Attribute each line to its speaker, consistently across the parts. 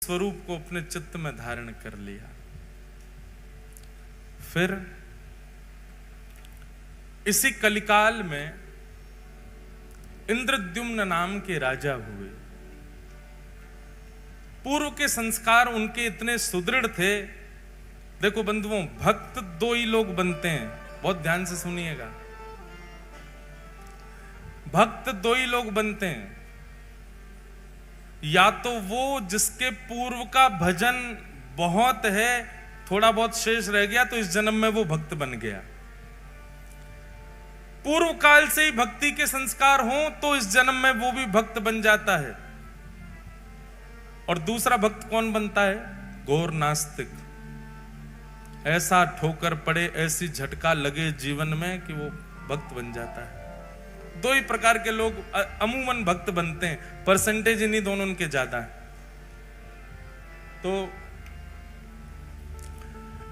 Speaker 1: स्वरूप को अपने चित्त में धारण कर लिया। फिर इसी कलिकाल में इंद्रद्युम्न नाम के राजा हुए। पूर्व के संस्कार उनके इतने सुदृढ़ थे। देखो बंधुओं, भक्त दो ही लोग बनते हैं, बहुत ध्यान से सुनिएगा। भक्त दो ही लोग बनते हैं, या तो वो जिसके पूर्व का भजन बहुत है, थोड़ा बहुत शेष रह गया तो इस जन्म में वो भक्त बन गया। पूर्व काल से ही भक्ति के संस्कार हों तो इस जन्म में वो भी भक्त बन जाता है। और दूसरा भक्त कौन बनता है? घोर नास्तिक। ऐसा ठोकर पड़े, ऐसी झटका लगे जीवन में कि वो भक्त बन जाता है। दो ही प्रकार के लोग अमूमन भक्त बनते हैं, परसेंटेज इन्हीं दोनों के ज्यादा है। तो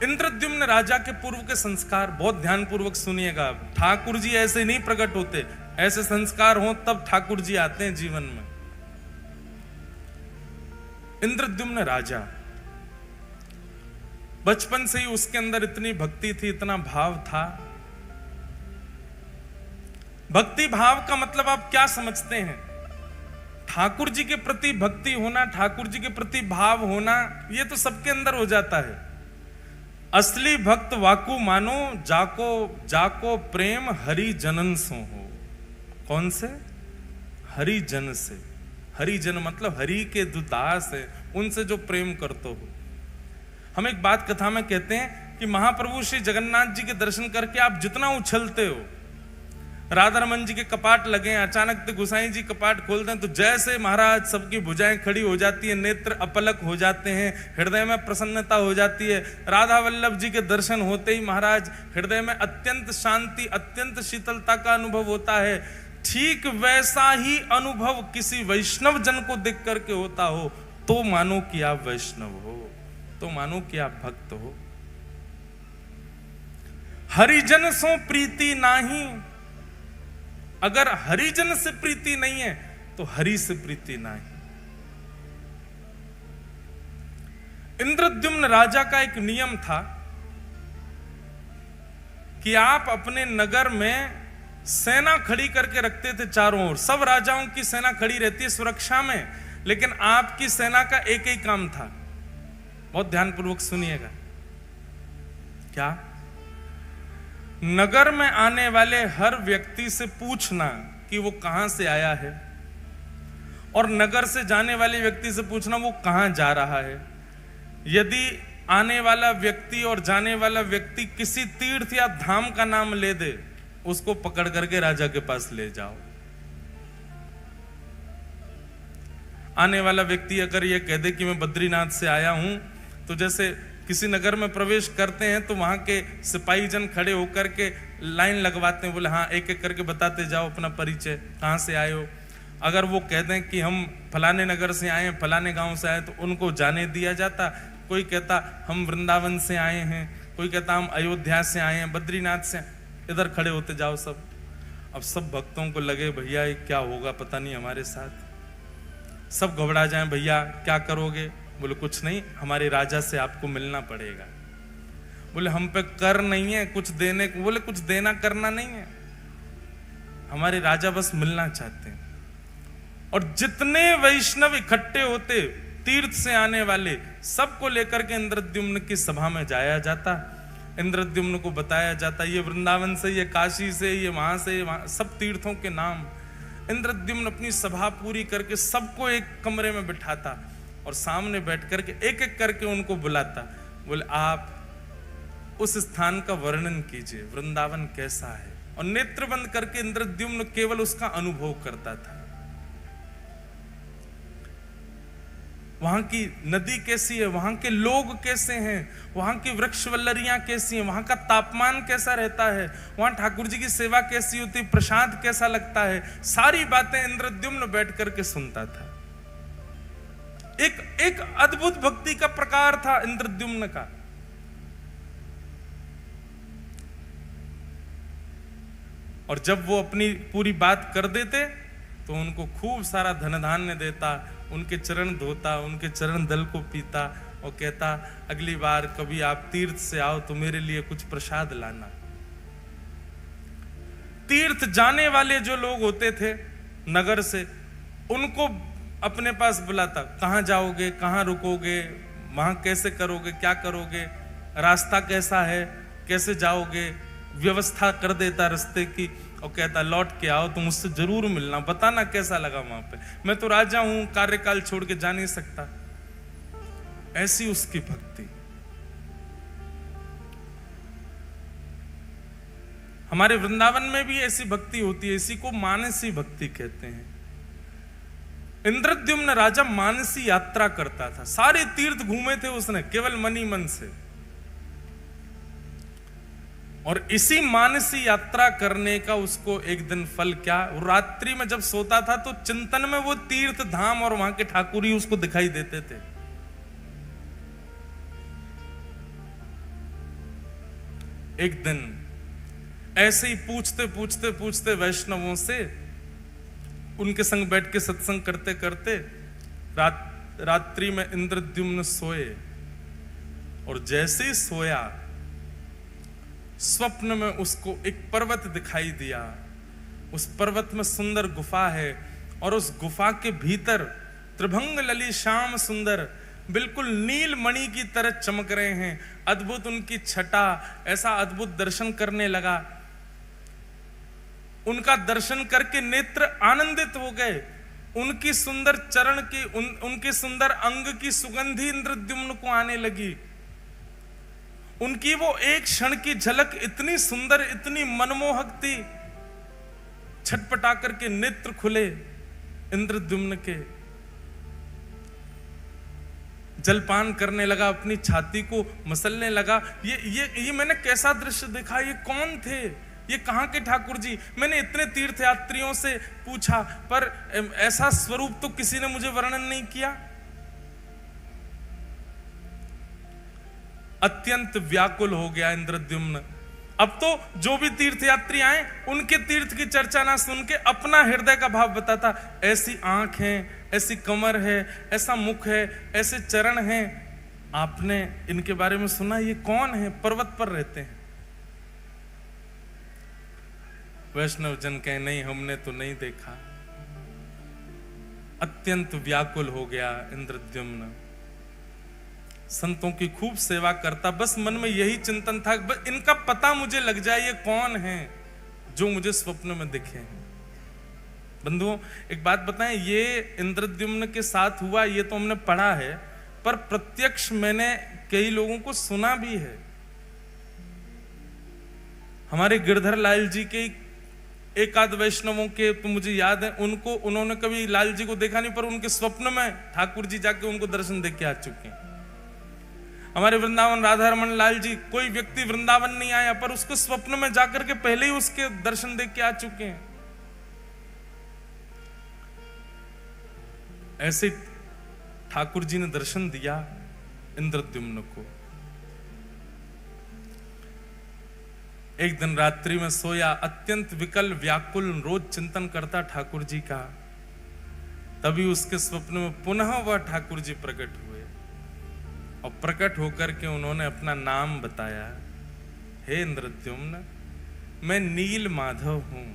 Speaker 1: इंद्रद्युम्न राजा के पूर्व के संस्कार बहुत ध्यानपूर्वक सुनिएगा। ठाकुर जी ऐसे नहीं प्रकट होते, ऐसे संस्कार हो तब ठाकुर जी आते हैं जीवन में। इंद्रद्युम्न राजा, बचपन से ही उसके अंदर इतनी भक्ति थी, इतना भाव था। भक्ति भाव का मतलब आप क्या समझते हैं? ठाकुर जी के प्रति भक्ति होना, ठाकुर जी के प्रति भाव होना, यह तो सबके अंदर हो जाता है। असली भक्त वाकु मानो, जाको जाको प्रेम हरि जनन सो हो। कौन से? हरि जन से। हरि जन मतलब हरि के जो दास है उनसे जो प्रेम करते हो। हम एक बात कथा में कहते हैं कि महाप्रभु श्री जगन्नाथ जी के दर्शन करके आप जितना उछलते हो, राधा रमन जी के कपाट लगे, अचानक से गोसाई जी कपाट खोलते हैं तो जैसे महाराज सबकी भुजाएं खड़ी हो जाती है, नेत्र अपलक हो जाते हैं, हृदय में प्रसन्नता हो जाती है। राधा वल्लभ जी के दर्शन होते ही महाराज हृदय में अत्यंत शांति, अत्यंत शीतलता का अनुभव होता है। ठीक वैसा ही अनुभव किसी वैष्णव जन को देख करके होता हो तो मानो कि आप वैष्णव हो, तो मानो कि आप भक्त हो। हरिजन सो प्रीति नाही, अगर हरिजन से प्रीति नहीं है तो हरि से प्रीति नहीं। इंद्रद्युम्न राजा का एक नियम था कि आप अपने नगर में सेना खड़ी करके रखते थे चारों ओर। सब राजाओं की सेना खड़ी रहती है सुरक्षा में, लेकिन आपकी सेना का एक ही काम था। बहुत ध्यानपूर्वक सुनिएगा। क्या? नगर में आने वाले हर व्यक्ति से पूछना कि वो कहां से आया है, और नगर से जाने वाले व्यक्ति से पूछना वो कहां जा रहा है। यदि आने वाला व्यक्ति और जाने वाला व्यक्ति किसी तीर्थ या धाम का नाम ले दे, उसको पकड़ करके राजा के पास ले जाओ। आने वाला व्यक्ति अगर यह कह दे कि मैं बद्रीनाथ से आया हूं, तो जैसे किसी नगर में प्रवेश करते हैं तो वहां के सिपाही जन खड़े होकर के लाइन लगवाते हैं, बोले हाँ एक एक करके बताते जाओ अपना परिचय, कहां से आए हो। अगर वो कह दें कि हम फलाने नगर से आए हैं, फलाने गांव से आए, तो उनको जाने दिया जाता। कोई कहता हम वृंदावन से आए हैं, कोई कहता हम अयोध्या से आए हैं, बद्रीनाथ से, इधर खड़े होते जाओ सब। अब सब भक्तों को लगे भैया ये क्या होगा पता नहीं हमारे साथ। सब घबरा जाएं, भैया क्या करोगे? बोले कुछ नहीं, हमारे राजा से आपको मिलना पड़ेगा। बोले हम पे कर नहीं है कुछ देने को। बोले कुछ देना करना नहीं है, हमारे राजा बस मिलना चाहते हैं। और जितने वैष्णव इकट्ठे होते तीर्थ से आने वाले, सबको लेकर के इंद्रद्युम्न की सभा में जाया जाता। इंद्रद्युम्न को बताया जाता ये वृंदावन से, ये काशी से, ये वहां से, वहां, सब तीर्थों के नाम। इंद्रद्युम्न अपनी सभा पूरी करके सबको एक कमरे में बिठाता और सामने बैठ करके एक एक करके उनको बुलाता। बोले आप उस स्थान का वर्णन कीजिए, वृंदावन कैसा है। और नेत्र बंद करके इंद्रद्युम्न केवल उसका अनुभव करता था। वहां की नदी कैसी है, वहां के लोग कैसे हैं, वहां की वृक्ष वल्लरियां कैसी हैं, वहां का तापमान कैसा रहता है, वहां ठाकुर जी की सेवा कैसी होती, प्रसाद कैसा लगता है, सारी बातें इंद्रद्युम्न बैठ करके सुनता था। एक अद्भुत भक्ति का प्रकार था इंद्रद्युम्न का। और जब वो अपनी पूरी बात कर देते तो उनको खूब सारा धन धान्य देता, उनके चरण धोता, उनके चरण दल को पीता और कहता अगली बार कभी आप तीर्थ से आओ तो मेरे लिए कुछ प्रसाद लाना। तीर्थ जाने वाले जो लोग होते थे नगर से, उनको अपने पास बुलाता, कहां जाओगे, कहां रुकोगे, वहां कैसे करोगे, क्या करोगे, रास्ता कैसा है, कैसे जाओगे, व्यवस्था कर देता रास्ते की और कहता लौट के आओ तो मुझसे जरूर मिलना, बताना कैसा लगा वहां पे, मैं तो राजा हूं, कार्यकाल छोड़ के जा नहीं सकता। ऐसी उसकी भक्ति। हमारे वृंदावन में भी ऐसी भक्ति होती है, इसी को मानसी भक्ति कहते हैं। इंद्रद्युम्न राजा मानसी यात्रा करता था, सारे तीर्थ घूमे थे उसने केवल मनी मन से, और इसी मानसी यात्रा करने का उसको एक दिन फल क्या, रात्रि में जब सोता था तो चिंतन में वो तीर्थ धाम और वहां के ठाकुर ही उसको दिखाई देते थे। एक दिन ऐसे ही पूछते पूछते पूछते वैष्णवों से, उनके संग बैठ के सत्संग करते करते रात्रि में इंद्रद्युम्न सोए, और जैसे ही सोया स्वप्न में उसको एक पर्वत दिखाई दिया। उस पर्वत में सुंदर गुफा है और उस गुफा के भीतर त्रिभंग लली श्याम सुंदर बिल्कुल नील मणि की तरह चमक रहे हैं। अद्भुत उनकी छटा, ऐसा अद्भुत दर्शन करने लगा। उनका दर्शन करके नेत्र आनंदित हो गए। उनकी सुंदर चरण की उनके सुंदर अंग की सुगंधी इंद्रद्युम्न को आने लगी। उनकी वो एक क्षण की झलक इतनी सुंदर, इतनी मनमोहक थी। छटपटा करके नेत्र खुले इंद्रद्युम्न के, जलपान करने लगा, अपनी छाती को मसलने लगा। ये मैंने कैसा दृश्य देखा, ये कौन थे, ये कहां के ठाकुर जी। मैंने इतने तीर्थयात्रियों से पूछा पर ऐसा स्वरूप तो किसी ने मुझे वर्णन नहीं किया। अत्यंत व्याकुल हो गया इंद्रद्युम्न। अब तो जो भी तीर्थयात्री आए उनके तीर्थ की चर्चा ना सुन के अपना हृदय का भाव बताता। ऐसी आंख है, ऐसी कमर है, ऐसा मुख है, ऐसे चरण हैं, आपने इनके बारे में सुना, ये कौन है, पर्वत पर रहते हैं। वैष्णव जन कहे नहीं, हमने तो नहीं देखा। अत्यंत व्याकुल हो गया इंद्रद्युम्न। संतों की खूब सेवा करता, बस मन में यही चिंतन था, बस इनका पता मुझे लग जाए, ये कौन है जो मुझे स्वप्न में दिखे हैं। बंधुओं एक बात बताएं, ये इंद्रद्युम्न के साथ हुआ ये तो हमने पढ़ा है, पर प्रत्यक्ष मैंने कई लोगों को सुना भी है। हमारे गिरधर लाल जी के एक आध वैष्णवों के तो मुझे याद है, उन्होंने कभी लाल जी को देखा नहीं, पर उनके स्वप्न में ठाकुर जी जाके उनको दर्शन दे के आ चुके हैं। हमारे वृंदावन राधा रमन लाल जी, कोई व्यक्ति वृंदावन नहीं आया पर उसको स्वप्न में जाकर के पहले ही उसके दर्शन देख के आ चुके हैं। ऐसे ठाकुर जी ने दर्शन दिया इंद्रद्युम्न को। एक दिन रात्रि में सोया, अत्यंत विकल व्याकुल, रोज चिंतन करता ठाकुर जी का। तभी उसके स्वप्न में पुनः वह ठाकुर जी प्रकट हुए और प्रकट होकर के उन्होंने अपना नाम बताया। हे इंद्रद्युम्न, मैं नील माधव हूं,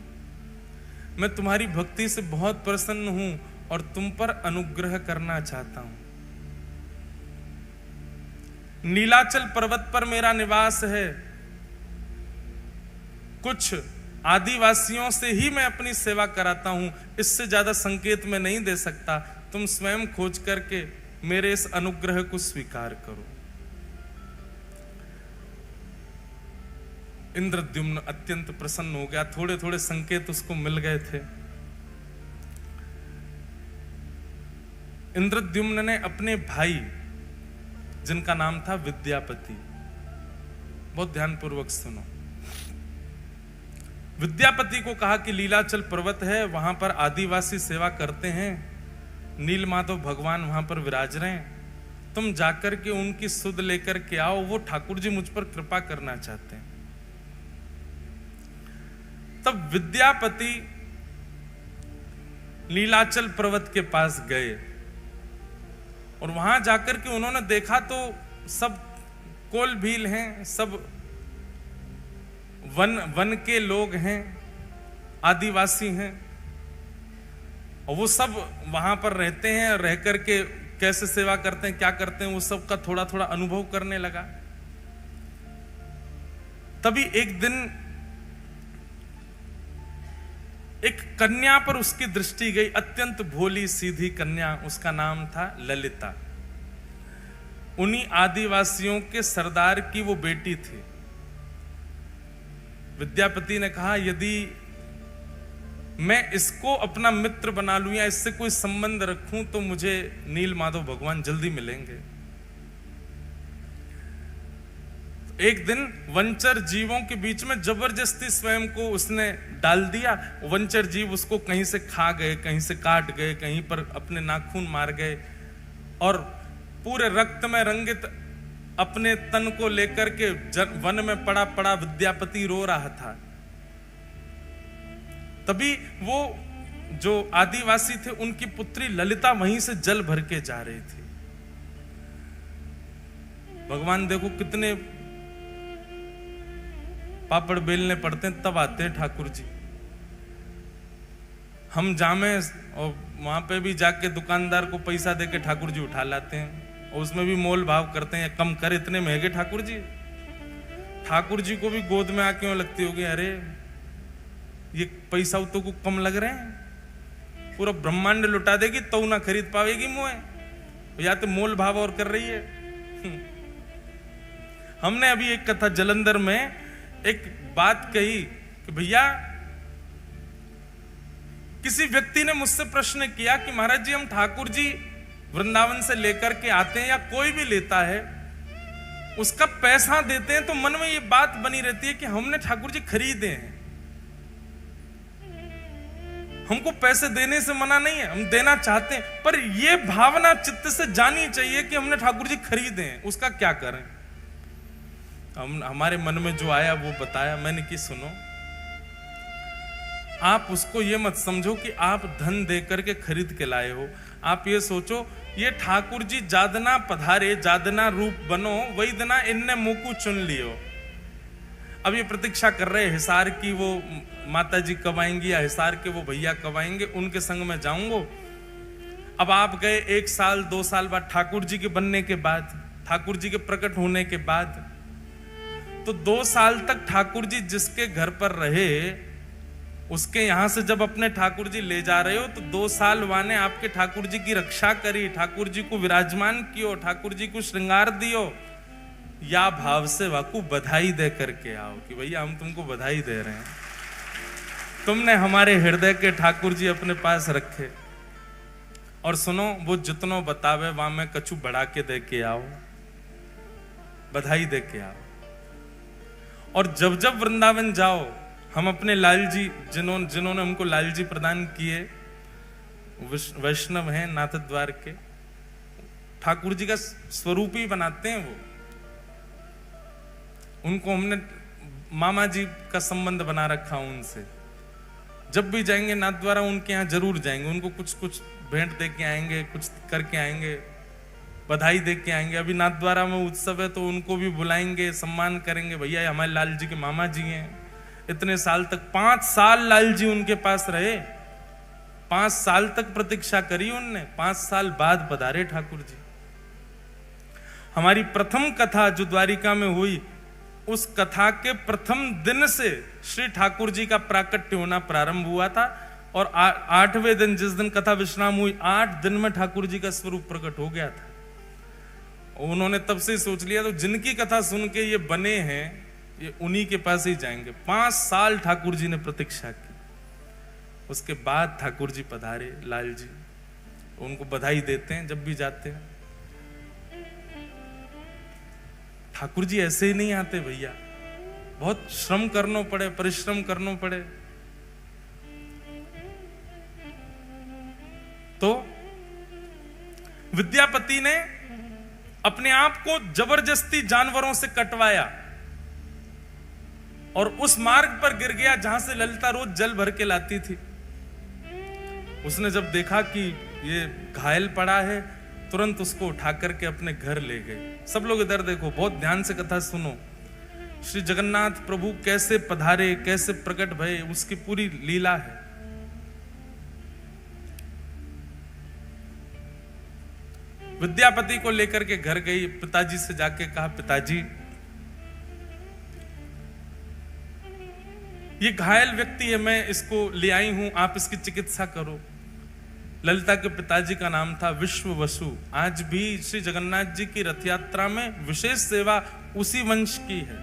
Speaker 1: मैं तुम्हारी भक्ति से बहुत प्रसन्न हूं और तुम पर अनुग्रह करना चाहता हूं। नीलाचल पर्वत पर मेरा निवास है। कुछ आदिवासियों से ही मैं अपनी सेवा कराता हूं, इससे ज्यादा संकेत मैं नहीं दे सकता। तुम स्वयं खोज करके मेरे इस अनुग्रह को स्वीकार करो। इंद्रद्युम्न अत्यंत प्रसन्न हो गया। थोड़े थोड़े संकेत उसको मिल गए थे। इंद्रद्युम्न ने अपने भाई, जिनका नाम था विद्यापति, बहुत ध्यानपूर्वक सुनो, विद्यापति को कहा कि लीलाचल पर्वत है, वहां पर आदिवासी सेवा करते हैं, नीलमाधव भगवान वहां पर विराज रहे हैं, तुम जाकर के उनकी सुध लेकर के आओ, वो ठाकुर जी मुझ पर कृपा करना चाहते हैं। तब विद्यापति नीलाचल पर्वत के पास गए और वहां जाकर के उन्होंने देखा तो सब कोल भील हैं, सब वन के लोग हैं, आदिवासी हैं, और वो सब वहां पर रहते हैं, रह करके कैसे सेवा करते हैं, क्या करते हैं, वो सब का थोड़ा थोड़ा अनुभव करने लगा। तभी एक दिन एक कन्या पर उसकी दृष्टि गई, अत्यंत भोली सीधी कन्या, उसका नाम था ललिता। उन्हीं आदिवासियों के सरदार की वो बेटी थी। विद्यापति ने कहा, यदि मैं इसको अपना मित्र बना लूं या इससे कोई संबंध रखूं तो मुझे नील माधव भगवान जल्दी मिलेंगे। एक दिन वंचर जीवों के बीच में जबरदस्ती स्वयं को उसने डाल दिया। वंचर जीव उसको कहीं से खा गए, कहीं से काट गए, कहीं पर अपने नाखून मार गए, और पूरे रक्त में रंगित अपने तन को लेकर के वन में पड़ा पड़ा विद्यापति रो रहा था। तभी वो जो आदिवासी थे, उनकी पुत्री ललिता वहीं से जल भर के जा रही थी। भगवान देखो कितने पापड़ बेलने पड़ते हैं तब आते हैं ठाकुर जी। हम जामे और वहां पे भी जाके दुकानदार को पैसा देके ठाकुर जी उठा लाते हैं, और उसमें भी मोल भाव करते हैं, कम कर, इतने महंगे ठाकुर जी। ठाकुर जी को भी गोद में आके लगती होगी, अरे ये पैसा तो को कम लग रहे हैं, पूरा ब्रह्मांड लुटा देगी तो ना खरीद पावेगी मुए, या तो मोल भाव और कर रही है। हमने अभी एक कथा जलंधर में एक बात कही कि भैया, किसी व्यक्ति ने मुझसे प्रश्न किया कि महाराज जी, हम ठाकुर जी वृंदावन से लेकर के आते हैं या कोई भी लेता है, उसका पैसा देते हैं, तो मन में ये बात बनी रहती है कि हमने ठाकुर जी खरीदे हैं। हमको पैसे देने से मना नहीं है, हम देना चाहते हैं, पर यह भावना चित्त से जानी चाहिए कि हमने ठाकुर जी खरीदे हैं, उसका क्या करें। हमारे मन में जो आया वो बताया मैंने कि सुनो, आप उसको ये मत समझो कि आप धन देकर के खरीद के लाए हो। आप ये सोचो, ये ठाकुर जी जादना पधारे, जादना रूप बनो, वही दना इनने मुकु चुन लियो। अब ये प्रतीक्षा कर रहे हिसार की वो माता जी कब आएंगी या हिसार के वो भैया कब आएंगे, उनके संग में जाऊंगा। अब आप गए 1 साल 2 साल बाद, ठाकुर जी के बनने के बाद, ठाकुर जी के प्रकट होने के बाद, तो 2 साल तक ठाकुर जी जिसके घर पर रहे, उसके यहां से जब अपने ठाकुर जी ले जा रहे हो, तो 2 साल वाने आपके ठाकुर जी की रक्षा करी, ठाकुर जी को विराजमान कियो, ठाकुर जी को श्रृंगार दियो, या भाव से वाकू बधाई दे करके आओ कि भैया हम तुमको बधाई दे रहे हैं, तुमने हमारे हृदय के ठाकुर जी अपने पास रखे। और सुनो, वो जितनो बतावे वहां में कछु बढ़ा के दे के आओ, बधाई दे के आओ। और जब जब वृंदावन जाओ, हम अपने लाल जी, जिन्होंने हमको लाल जी प्रदान किए, वैष्णव हैं, नाथ द्वार के, ठाकुर जी का स्वरूप ही बनाते हैं वो। उनको हमने मामा जी का संबंध बना रखा उनसे। जब भी जाएंगे नाथ द्वारा उनके यहाँ जरूर जाएंगे, उनको कुछ कुछ भेंट दे के आएंगे, कुछ करके आएंगे, बधाई दे के आएंगे। अभी नाथ द्वारा में उत्सव है तो उनको भी बुलाएंगे, सम्मान करेंगे, भैया हमारे लाल जी के मामा जी हैं। इतने साल तक 5 साल लाल जी उनके पास रहे, 5 साल तक प्रतीक्षा करी उनने, 5 साल बाद पधारे ठाकुर जी। हमारी प्रथम कथा जो द्वारिका में हुई, उस कथा के प्रथम दिन से श्री ठाकुर जी का प्राकट्य होना प्रारंभ हुआ था, और 8वें दिन जिस दिन कथा विश्राम हुई, 8 दिन में ठाकुर जी का स्वरूप प्रकट हो गया था। उन्होंने तब से सोच लिया, तो जिनकी कथा सुन के ये बने हैं, ये उन्हीं के पास ही जाएंगे। 5 साल ठाकुर जी ने प्रतीक्षा की, उसके बाद ठाकुर जी पधारे लाल जी। उनको बधाई देते हैं जब भी जाते हैं। ठाकुर जी ऐसे ही नहीं आते भैया, बहुत श्रम करना पड़े, परिश्रम करना पड़े। तो विद्यापति ने अपने आप को जबरदस्ती जानवरों से कटवाया और उस मार्ग पर गिर गया जहां से ललिता रोज जल भर के लाती थी। उसने जब देखा कि ये घायल पड़ा है, तुरंत उसको उठा करके अपने घर ले गए। सब लोग इधर देखो, बहुत ध्यान से कथा सुनो। श्री जगन्नाथ प्रभु कैसे पधारे, कैसे प्रकट भये, उसकी पूरी लीला है। विद्यापति को लेकर के घर गई, पिताजी से जाके कहा, पिताजी ये घायल व्यक्ति है, मैं इसको ले आई हूं, आप इसकी चिकित्सा करो। ललिता के पिताजी का नाम था विश्ववसु। आज भी श्री जगन्नाथ जी की रथ यात्रा में विशेष सेवा उसी वंश की है।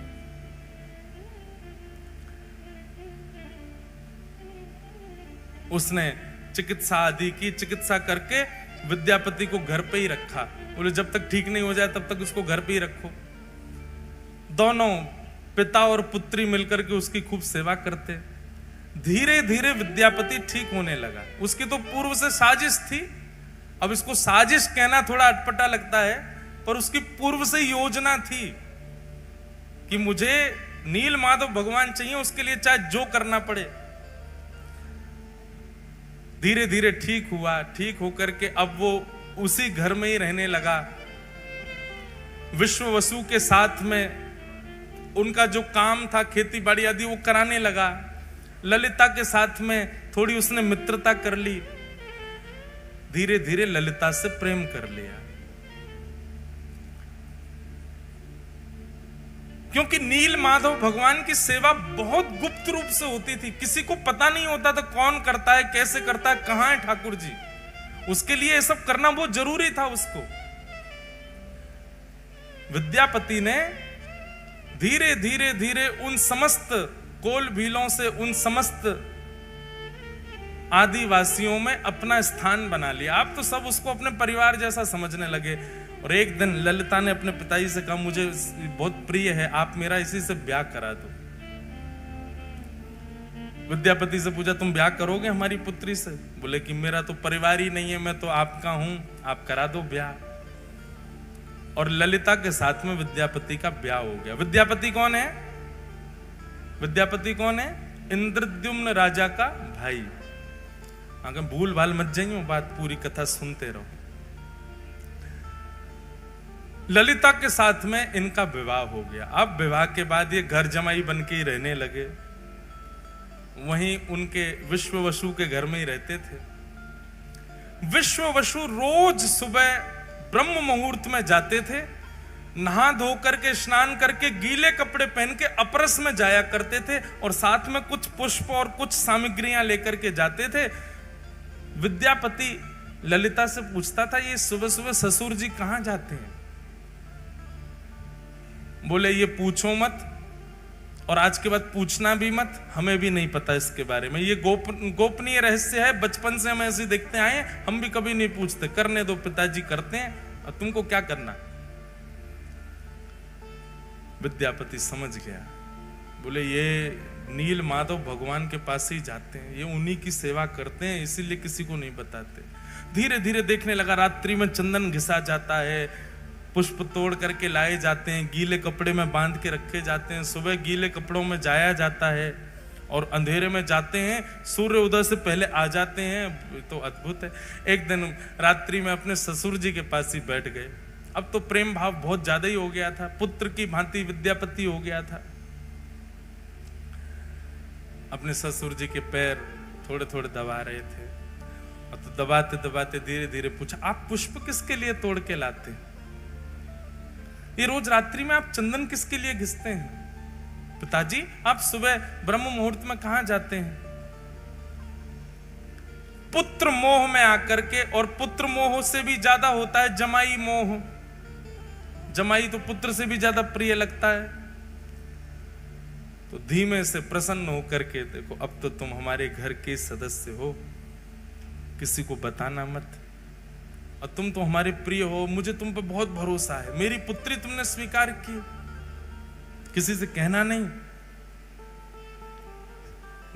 Speaker 1: उसने चिकित्सा आदि की, चिकित्सा करके विद्यापति को घर पे ही रखा। बोले जब तक ठीक नहीं हो जाए तब तक उसको घर पे ही रखो। दोनों पिता और पुत्री मिलकर के उसकी खूब सेवा करते। धीरे धीरे विद्यापति ठीक होने लगा। उसकी तो पूर्व से साजिश थी, अब इसको साजिश कहना थोड़ा अटपटा लगता है, पर उसकी पूर्व से योजना थी कि मुझे नील माधव भगवान चाहिए, उसके लिए चाहे जो करना पड़े। धीरे धीरे ठीक हुआ। ठीक होकर के अब वो उसी घर में ही रहने लगा। विश्ववसु के साथ में उनका जो काम था, खेती बाड़ी आदि, वो कराने लगा। ललिता के साथ में थोड़ी उसने मित्रता कर ली। धीरे धीरे ललिता से प्रेम कर लिया, क्योंकि नील माधव भगवान की सेवा बहुत गुप्त रूप से होती थी। किसी को पता नहीं होता था कौन करता है, कैसे करता है, कहां है ठाकुर जी। उसके लिए ये सब करना बहुत जरूरी था उसको। विद्यापति ने धीरे धीरे धीरे उन समस्त कोल भीलों से, उन समस्त आदिवासियों में अपना स्थान बना लिया। आप तो सब उसको अपने परिवार जैसा समझने लगे। और एक दिन ललिता ने अपने पिताजी से कहा, मुझे बहुत प्रिय है, आप मेरा इसी से ब्याह करा दो। विद्यापति से पूछा, तुम ब्याह करोगे हमारी पुत्री से? बोले कि मेरा तो परिवार ही नहीं है, मैं तो आपका हूं, आप करा दो ब्याह। और ललिता के साथ में विद्यापति का ब्याह हो गया। विद्यापति कौन है? विद्यापति कौन है? इंद्रद्युम्न राजा का भाई। अगर भूल भाल मत जाइए, बात पूरी कथा सुनते रहो। ललिता के साथ में इनका विवाह हो गया। अब विवाह के बाद ये घर जमाई बन के ही रहने लगे। वहीं उनके विश्ववसु के घर में ही रहते थे। विश्ववसु रोज सुबह ब्रह्म मुहूर्त में जाते थे, नहा धो करके, स्नान करके, गीले कपड़े पहन के अपरस में जाया करते थे, और साथ में कुछ पुष्प और कुछ सामग्रियां लेकर के जाते थे। विद्यापति ललिता से पूछता था, ये सुबह सुबह ससुर जी कहां जाते हैं? बोले ये पूछो मत, और आज के बाद पूछना भी मत, हमें भी नहीं पता इसके बारे में। ये गोपनीय रहस्य है, बचपन से हम ऐसे देखते आए, हम भी कभी नहीं पूछते। करने दो, पिताजी करते हैं, और तुमको क्या करना। विद्यापति समझ गया। बोले ये नील माधव भगवान के पास ही जाते हैं, ये उन्हीं की सेवा करते हैं, इसीलिए किसी को नहीं बताते। धीरे धीरे देखने लगा, रात्रि में चंदन घिसा जाता है, पुष्प तोड़ करके लाए जाते हैं, गीले कपड़े में बांध के रखे जाते हैं, सुबह गीले कपड़ों में जाया जाता है, और अंधेरे में जाते हैं, सूर्य उदय से पहले आ जाते हैं। तो अद्भुत है। एक दिन रात्रि में अपने ससुर जी के पास ही बैठ गए। अब तो प्रेम भाव बहुत ज्यादा ही हो गया था, पुत्र की भांति विद्यापति हो गया था। अपने ससुर जी के पैर थोड़े थोड़े दबा रहे थे, और तो दबाते दबाते धीरे धीरे पूछा, आप पुष्प किसके लिए तोड़ के लाते हैं? ये रोज रात्रि में आप चंदन किसके लिए घिसते हैं? पिताजी आप सुबह ब्रह्म मुहूर्त में कहां जाते हैं? पुत्र मोह में आकर के, और पुत्र मोह से भी ज्यादा होता है जमाई मोह। जमाई तो पुत्र से भी ज्यादा प्रिय लगता है। तो धीमे से प्रसन्न होकर के, देखो अब तो तुम हमारे घर के सदस्य हो, किसी को बताना मत, और तुम तो हमारे प्रिय हो, मुझे तुम पे बहुत भरोसा है, मेरी पुत्री तुमने स्वीकार की, किसी से कहना नहीं।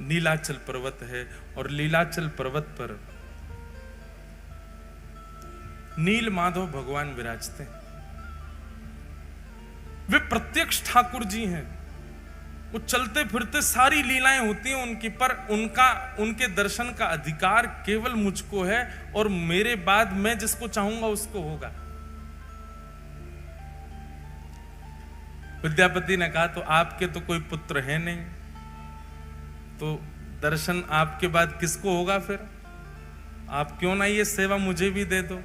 Speaker 1: नीलाचल पर्वत है, और लीलाचल पर्वत पर नील माधव भगवान विराजते हैं। वे प्रत्यक्ष ठाकुर जी हैं। वो चलते फिरते सारी लीलाएं होती हैं उनकी, पर उनके दर्शन का अधिकार केवल मुझको है, और मेरे बाद मैं जिसको चाहूंगा उसको होगा। विद्यापति ने कहा तो आपके तो कोई पुत्र है नहीं, तो दर्शन आपके बाद किसको होगा फिर? आप क्यों ना ये सेवा मुझे भी दे दो।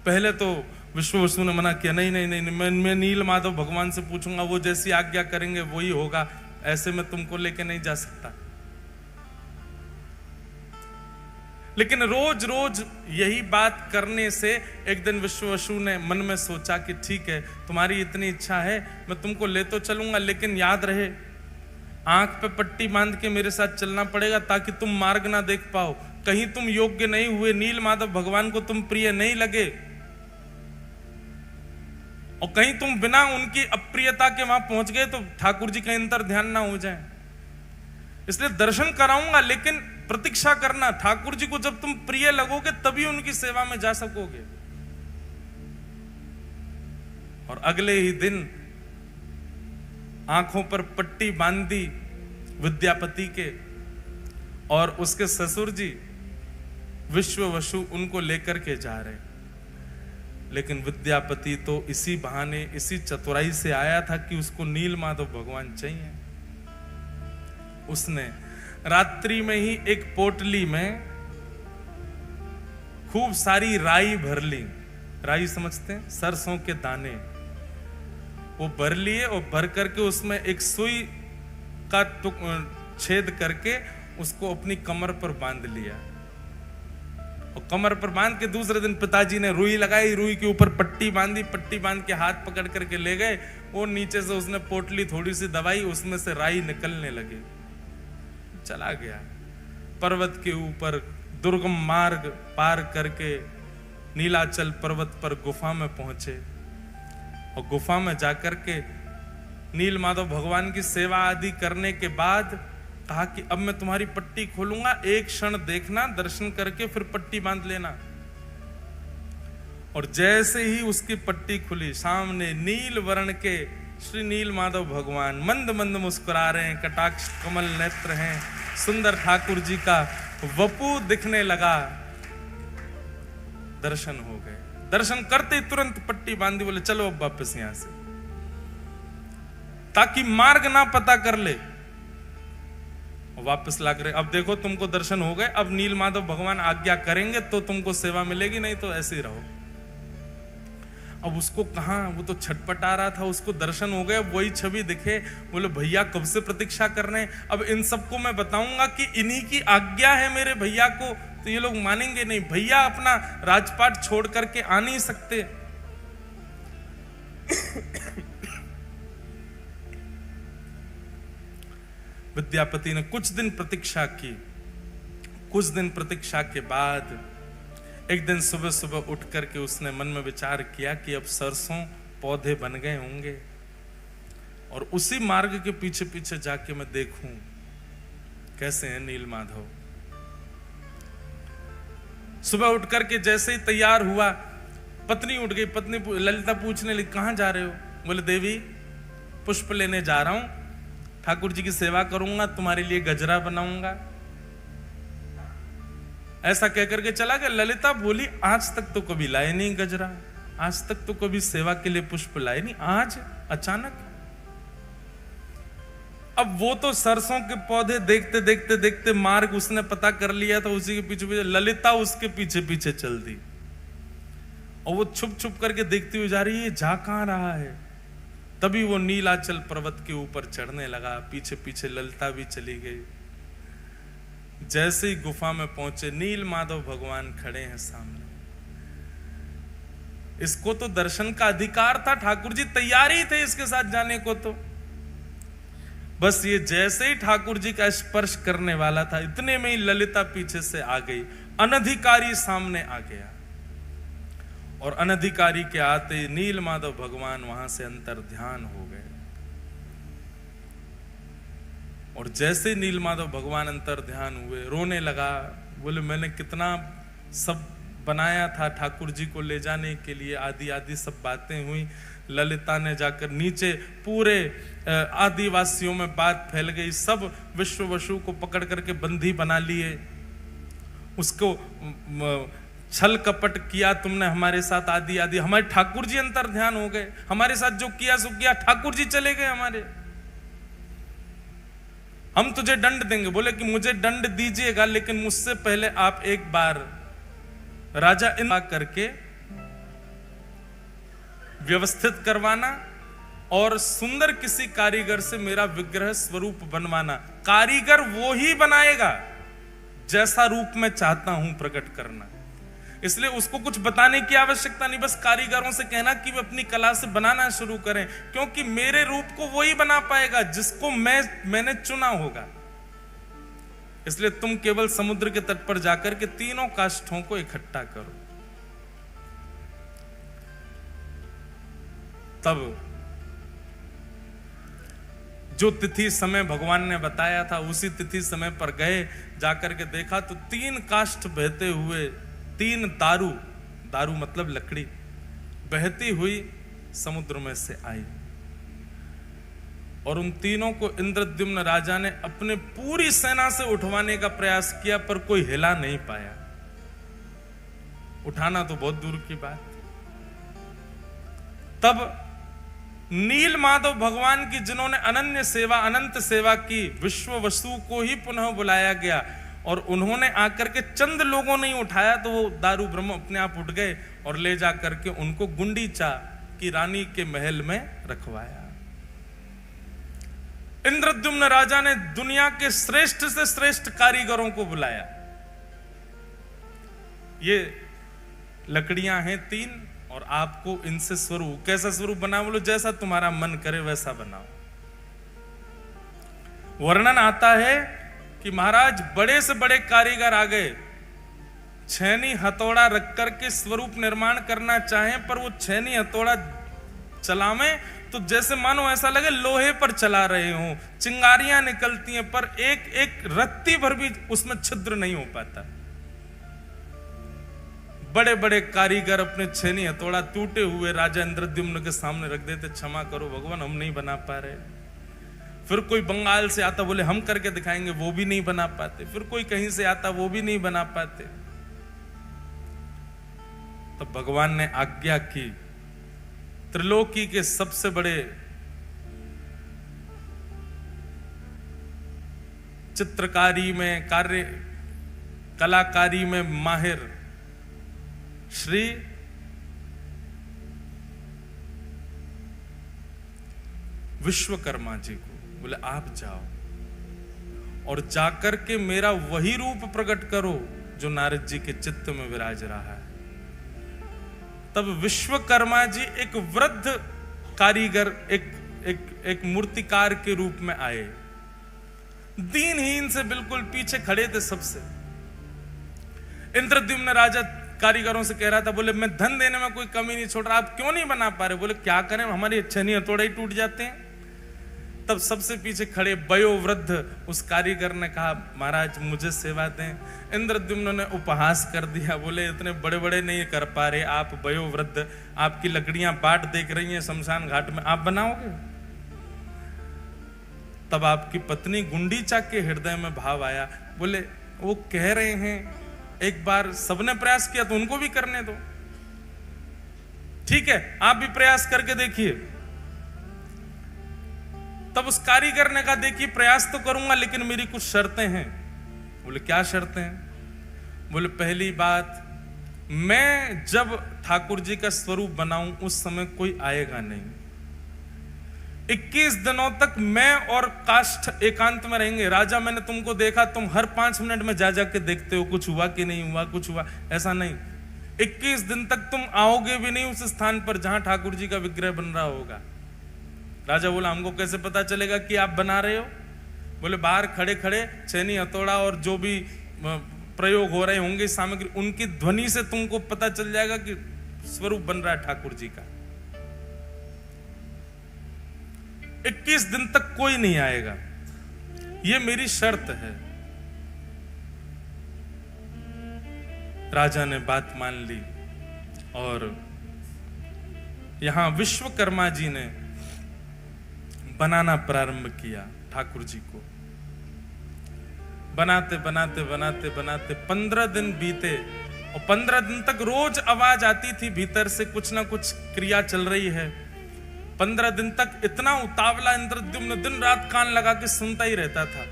Speaker 1: पहले तो विश्ववसु ने मना किया, नहीं नहीं नहीं, मैं नील माधव भगवान से पूछूंगा, वो जैसी आज्ञा करेंगे वही होगा, ऐसे में तुमको लेके नहीं जा सकता। लेकिन रोज रोज यही बात करने से एक दिन विश्ववसु ने मन में सोचा कि ठीक है, तुम्हारी इतनी इच्छा है, मैं तुमको ले तो चलूंगा, लेकिन याद रहे आंख पे पट्टी बांध के मेरे साथ चलना पड़ेगा, ताकि तुम मार्ग ना देख पाओ। कहीं तुम योग्य नहीं हुए, नील माधव भगवान को तुम प्रिय नहीं लगे, और कहीं तुम बिना उनकी अप्रियता के वहां पहुंच गए तो ठाकुर जी का अंतर ध्यान ना हो जाए। इसलिए दर्शन कराऊंगा, लेकिन प्रतीक्षा करना, ठाकुर जी को जब तुम प्रिय लगोगे तभी उनकी सेवा में जा सकोगे। और अगले ही दिन आंखों पर पट्टी बांधी विद्यापति के, और उसके ससुर जी विश्ववसु उनको लेकर के जा रहे। लेकिन विद्यापति तो इसी बहाने, इसी चतुराई से आया था कि उसको नील माधव भगवान चाहिए। उसने रात्रि में ही एक पोटली में खूब सारी राई भर ली। राई समझते हैं, सरसों के दाने, वो भर लिए, और भर करके उसमें एक सुई का छेद करके उसको अपनी कमर पर बांध लिया। और कमर पर बांध के दूसरे दिन पिताजी ने रुई लगाई, रुई के ऊपर पट्टी बांधी, पट्टी बांध के हाथ पकड़ करके ले गए। वो नीचे से उसने पोटली थोड़ी सी दबाई, उसमें से राई निकलने लगे। चला गया पर्वत के ऊपर, दुर्गम मार्ग पार करके नीलाचल पर्वत पर गुफा में पहुंचे। और गुफा में जाकर के नील माधव भगवान की सेवा आदि करने के बाद कहा कि अब मैं तुम्हारी पट्टी खोलूंगा, एक क्षण देखना, दर्शन करके फिर पट्टी बांध लेना। और जैसे ही उसकी पट्टी खुली, सामने नील वर्ण के श्री नील माधव भगवान मंद मंद मुस्कुरा रहे हैं, कटाक्ष कमल नेत्र हैं, सुंदर ठाकुर जी का वपु दिखने लगा। दर्शन हो गए। दर्शन करते तुरंत पट्टी बांधी, बोले चलो अब वापस यहां से, ताकि मार्ग ना पता कर ले। वापस लाग रहे, अब देखो तुमको दर्शन हो गए, अब नील माधव भगवान आज्ञा करेंगे तो तुमको सेवा मिलेगी, नहीं तो ऐसे ही रहो। अब उसको कहां, वो तो छटपटा रहा था, उसको दर्शन हो गए, वही छवि दिखे। बोले भैया कब से प्रतीक्षा कर रहे हैं, अब इन सबको मैं बताऊंगा कि इन्हीं की आज्ञा है मेरे भैया को, तो ये लोग मानेंगे नहीं। भैया अपना राजपाट छोड़ करके आ नहीं सकते। विद्यापति ने कुछ दिन प्रतीक्षा की। कुछ दिन प्रतीक्षा के बाद एक दिन सुबह सुबह उठ करके उसने मन में विचार किया कि अब सरसों पौधे बन गए होंगे, और उसी मार्ग के पीछे पीछे जाके मैं देखूं कैसे है नील माधव। सुबह उठ करके जैसे ही तैयार हुआ, पत्नी उठ गई। पत्नी ललिता पूछने लगी कहां जा रहे हो? बोले देवी पुष्प लेने जा रहा हूं, ठाकुर जी की सेवा करूंगा, तुम्हारे लिए गजरा बनाऊंगा। ऐसा कहकर के चला गया। ललिता बोली आज तक तो कभी लाए नहीं गजरा, आज तक तो कभी सेवा के लिए पुष्प लाए नहीं, आज अचानक। अब वो तो सरसों के पौधे देखते देखते देखते मार्ग उसने पता कर लिया था, उसी के पीछे पीछे ललिता उसके पीछे पीछे चल दी। और वो छुप छुप करके देखती हुई जा रही है, जा कहां रहा है। तभी वो नीलाचल पर्वत के ऊपर चढ़ने लगा, पीछे पीछे ललिता भी चली गई। जैसे ही गुफा में पहुंचे, नील माधव भगवान खड़े हैं सामने। इसको तो दर्शन का अधिकार था, ठाकुर जी तैयार ही थे इसके साथ जाने को। तो बस ये जैसे ही ठाकुर जी का स्पर्श करने वाला था, इतने में ही ललिता पीछे से आ गई, अनधिकारी सामने आ गया। और अनधिकारी के आते नील माधव भगवान वहां से अंतर ध्यान हो गए। और जैसे नील माधव भगवान अंतर ध्यान हुए, रोने लगा। बोले मैंने कितना सब बनाया था ठाकुर जी को ले जाने के लिए, आदि आदि सब बातें हुई। ललिता ने जाकर नीचे पूरे आदिवासियों में बात फैल गई, सब विश्ववसु को पकड़ करके बंदी बना लिए, उसको छल कपट किया तुमने हमारे साथ, आदि आदि। हमारे ठाकुर जी अंतर ध्यान हो गए, हमारे साथ जो किया सो किया, ठाकुर जी चले गए हमारे। हम तुझे दंड देंगे। बोले कि मुझे दंड दीजिएगा, लेकिन मुझसे पहले आप एक बार राजा इन करके व्यवस्थित करवाना और सुंदर किसी कारीगर से मेरा विग्रह स्वरूप बनवाना। कारीगर वो ही बनाएगा जैसा रूप मैं चाहता हूं प्रकट करना, इसलिए उसको कुछ बताने की आवश्यकता नहीं, बस कारीगरों से कहना कि वे अपनी कला से बनाना शुरू करें, क्योंकि मेरे रूप को वही बना पाएगा जिसको मैंने चुना होगा। इसलिए तुम केवल समुद्र के तट पर जाकर के तीनों काष्ठों को इकट्ठा करो। तब जो तिथि समय भगवान ने बताया था उसी तिथि समय पर गए, जाकर के देखा तो 3 काष्ठ बहते हुए, 3 दारू, दारू मतलब लकड़ी, बहती हुई समुद्र में से आई। और उन तीनों को इंद्रद्युम्न राजा ने अपने पूरी सेना से उठवाने का प्रयास किया, पर कोई हिला नहीं पाया। उठाना तो बहुत दूर की बात। तब नील माधव भगवान की, जिन्होंने अनन्य सेवा, अनंत सेवा की, विश्ववसु को ही पुनः बुलाया गया और उन्होंने आकर के चंद लोगों ने उठाया तो वो दारू ब्रह्म अपने आप उठ गए और ले जाकर के उनको गुंडीचा की रानी के महल में रखवाया। इंद्रद्युम्न राजा ने दुनिया के श्रेष्ठ से श्रेष्ठ कारीगरों को बुलाया। ये लकड़ियां हैं 3 और आपको इनसे स्वरूप, कैसा स्वरूप बनाओ? बोलो जैसा तुम्हारा मन करे वैसा बनाओ। वर्णन आता है कि महाराज बड़े से बड़े कारीगर आ गए, छेनी हथौड़ा रख करके स्वरूप निर्माण करना चाहें, पर वो छेनी हथौड़ा चलावे तो जैसे मानो ऐसा लगे लोहे पर चला रहे हो, चिंगारियां निकलती हैं, पर एक एक रत्ती भर भी उसमें छिद्र नहीं हो पाता। बड़े बड़े कारीगर अपने छेनी हथौड़ा टूटे हुए राजा इंद्रद्युम्न के सामने रख देते, क्षमा करो भगवान हम नहीं बना पा रहे। फिर कोई बंगाल से आता, बोले हम करके दिखाएंगे, वो भी नहीं बना पाते। फिर कोई कहीं से आता, वो भी नहीं बना पाते। तो भगवान ने आज्ञा की, त्रिलोकी के सबसे बड़े चित्रकारी में, कार्य कलाकारी में माहिर श्री विश्वकर्मा जी को बोले आप जाओ और जाकर के मेरा वही रूप प्रकट करो जो नारद जी के चित्त में विराज रहा है। तब विश्वकर्मा जी एक वृद्ध कारीगर, एक मूर्तिकार के रूप में आए, दीनहीन से बिल्कुल पीछे खड़े थे सबसे। इंद्रद्युम्न राजा कारीगरों से कह रहा था, बोले मैं धन देने में कोई कमी नहीं छोड़ रहा, आप क्यों नहीं बना पा रहे? बोले क्या करें, हमारी छेनी हथौड़े ही टूट जाते हैं। तब सबसे पीछे खड़े वयोवृद्ध उस कारीगर ने कहा, महाराज मुझे सेवा दें। इंद्रद्युम्न ने उपहास कर दिया, बोले इतने बड़े बड़े नहीं कर पा रहे आप वयोवृद्ध, आपकी लकड़ियां बाट देख रही हैं शमशान घाट में, आप बनाओगे? तब आपकी पत्नी गुंडीचा के हृदय में भाव आया, बोले वो कह रहे हैं, एक बार सबने प्रयास किया तो उनको भी करने दो, ठीक है आप भी प्रयास करके देखिए। तब उस कारीगर ने कहा, देखिए प्रयास तो करूंगा लेकिन मेरी कुछ शर्तें हैं। बोले क्या शर्तें हैं? बोले पहली बात, मैं जब ठाकुर जी का स्वरूप बनाऊं उस समय कोई आएगा नहीं। 21 दिनों तक मैं और काष्ठ एकांत में रहेंगे। राजा मैंने तुमको देखा, तुम हर 5 मिनट में जा जाके देखते हो कुछ हुआ कि नहीं हुआ, कुछ हुआ, ऐसा नहीं। 21 दिन तक तुम आओगे भी नहीं उस स्थान पर जहां ठाकुर जी का विग्रह बन रहा होगा। राजा बोला हमको कैसे पता चलेगा कि आप बना रहे हो? बोले बाहर खड़े खड़े छेनी हथौड़ा और जो भी प्रयोग हो रहे होंगे सामग्री, उनकी ध्वनि से तुमको पता चल जाएगा कि स्वरूप बन रहा है ठाकुर जी का। 21 दिन तक कोई नहीं आएगा, ये मेरी शर्त है। राजा ने बात मान ली और यहां विश्वकर्मा जी ने बनाना प्रारंभ किया ठाकुर जी को। बनाते बनाते बनाते बनाते 15 दिन बीते और 15 दिन तक रोज आवाज आती थी भीतर से, कुछ ना कुछ क्रिया चल रही है। 15 दिन तक इतना उतावला इंद्रद्युम्न दिन रात कान लगा के सुनता ही रहता था।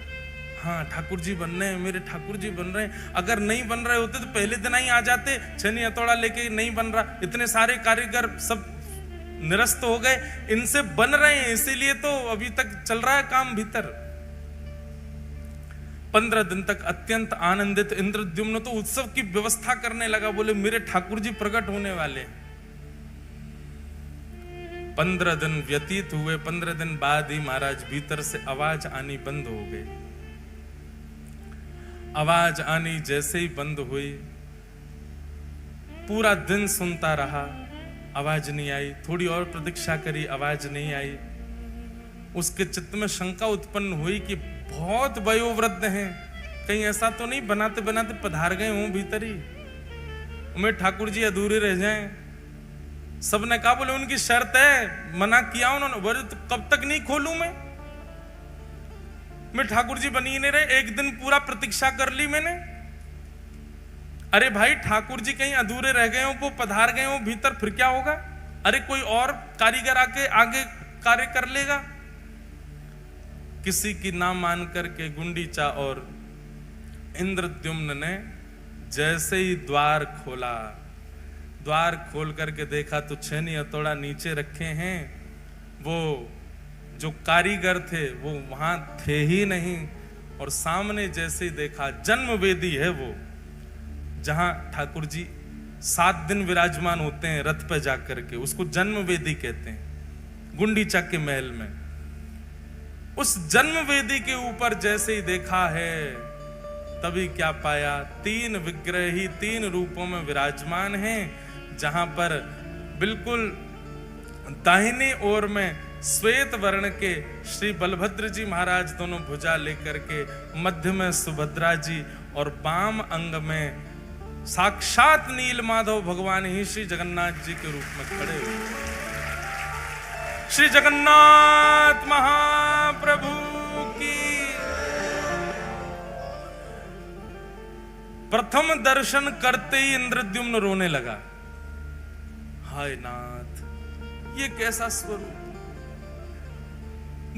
Speaker 1: हाँ, ठाकुर जी बन रहे हैं, मेरे ठाकुर जी बन रहे हैं। अगर नहीं बन रहे होते तो पहले दिन ही आ जाते, छेनी हथौड़ा लेके नहीं बन रहा। इतने सारे कारीगर सब निरस्त हो गए, इनसे बन रहे हैं, इसीलिए तो अभी तक चल रहा है काम भीतर। 15 दिन तक अत्यंत आनंदित इंद्रद्युम्न तो उत्सव की व्यवस्था करने लगा, बोले मेरे ठाकुर जी प्रकट होने वाले हैं। 15 दिन व्यतीत हुए, 15 दिन बाद ही महाराज भीतर से आवाज आनी बंद हो गई। आवाज आनी जैसे ही बंद हुई, पूरा दिन सुनता रहा, आवाज नहीं आई। थोड़ी और प्रतीक्षा करी, आवाज नहीं आई। उसके चित्त में शंका उत्पन्न हुई कि बहुत वयोवृद्ध हैं, कहीं ऐसा तो नहीं बनाते बनाते पधार गए हों भीतर ही, मेरे ठाकुर जी अधूरे रह जाएं। सबने कहा, बोले उनकी शर्त है, मना किया उन्होंने। बोले तो कब तक नहीं खोलूं मैं ठाकुर जी बनी नहीं रहे, एक दिन पूरा प्रतीक्षा कर ली मैंने। अरे भाई, ठाकुर जी कहीं अधूरे रह गए हो, वो पधार गए हो भीतर, फिर क्या होगा? अरे कोई और कारीगर आके आगे कार्य कर लेगा। किसी की ना मान करके गुंडीचा और इंद्रद्युम्न ने जैसे ही द्वार खोला, द्वार खोल करके देखा तो छेनी हथौड़ा नीचे रखे हैं। वो जो कारीगर थे वो वहां थे ही नहीं, और सामने जैसे ही देखा जन्म वेदी है वो, जहां ठाकुर जी 7 दिन विराजमान होते हैं रथ पे जाकर के, उसको जन्म वेदी कहते हैं, गुंडीचा के महल में। उस जन्म वेदी के ऊपर जैसे ही देखा है, तभी क्या पाया, 3 विग्रह ही 3 रूपों में विराजमान हैं। जहां पर बिल्कुल दाहिनी ओर में श्वेत वर्ण के श्री बलभद्र जी महाराज दोनों भुजा लेकर के, मध्य में सुभद्रा जी और वाम अंग में साक्षात नील माधव भगवान ही श्री जगन्नाथ जी के रूप में खड़े हुए। श्री जगन्नाथ महाप्रभु की। प्रथम दर्शन करते ही इंद्रद्युम्न रोने लगा। हाय नाथ, ये कैसा स्वरूप,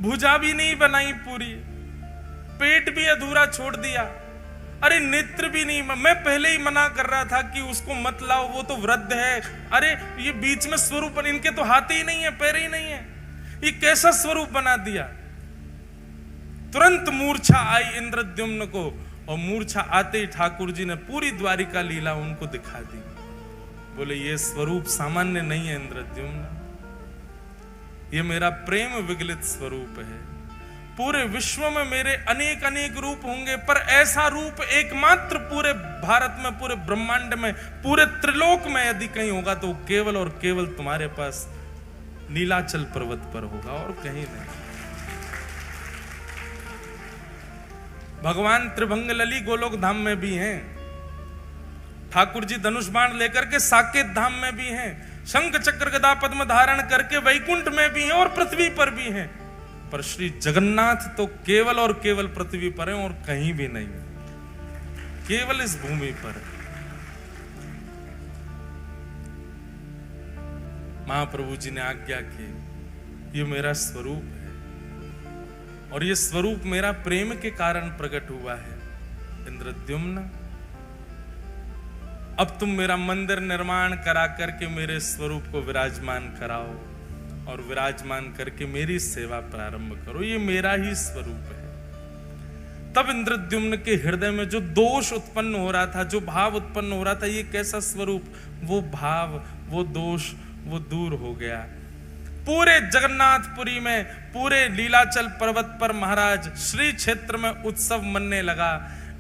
Speaker 1: भुजा भी नहीं बनाई पूरी, पेट भी अधूरा छोड़ दिया, अरे नेत्र भी नहीं। मैं पहले ही मना कर रहा था कि उसको मत लाओ, वो तो वृद्ध है। अरे ये बीच में स्वरूप, इनके तो हाथ ही नहीं है, पैर ही नहीं है, ये कैसा स्वरूप बना दिया। तुरंत मूर्छा आई इंद्रद्युम्न को, और मूर्छा आते ही ठाकुर जी ने पूरी द्वारिका लीला उनको दिखा दी। बोले ये स्वरूप सामान्य नहीं है इंद्रद्युम्न, ये मेरा प्रेम विगलित स्वरूप है। पूरे विश्व में मेरे अनेक अनेक रूप होंगे, पर ऐसा रूप एकमात्र पूरे भारत में, पूरे ब्रह्मांड में, पूरे त्रिलोक में यदि कहीं होगा तो केवल और केवल तुम्हारे पास नीलाचल पर्वत पर होगा, और कहीं नहीं। भगवान त्रिभंग लली गोलोक धाम में भी हैं, ठाकुर जी धनुष बाण लेकर के साकेत धाम में भी हैं, शंख चक्र गदा पद्म धारण करके वैकुंठ में भी हैं और पृथ्वी पर भी हैं। पर श्री जगन्नाथ तो केवल और केवल पृथ्वी पर हैं और कहीं भी नहीं है, केवल इस भूमि पर। महाप्रभु जी ने आज्ञा की, ये मेरा स्वरूप है, और ये स्वरूप मेरा प्रेम के कारण प्रकट हुआ है। इंद्रद्युम्न, अब तुम मेरा मंदिर निर्माण करा करके मेरे स्वरूप को विराजमान कराओ, और विराजमान करके मेरी सेवा प्रारंभ करो, ये मेरा ही स्वरूप है। तब इंद्रद्युम्न के हृदय में जो दोष उत्पन्न हो रहा था, जो भाव उत्पन्न हो रहा था, ये कैसा स्वरूप, वो भाव, वो दोष, वो दूर हो गया। पूरे जगन्नाथपुरी में, पूरे लीलाचल पर्वत पर महाराज श्री क्षेत्र में उत्सव मनने लगा।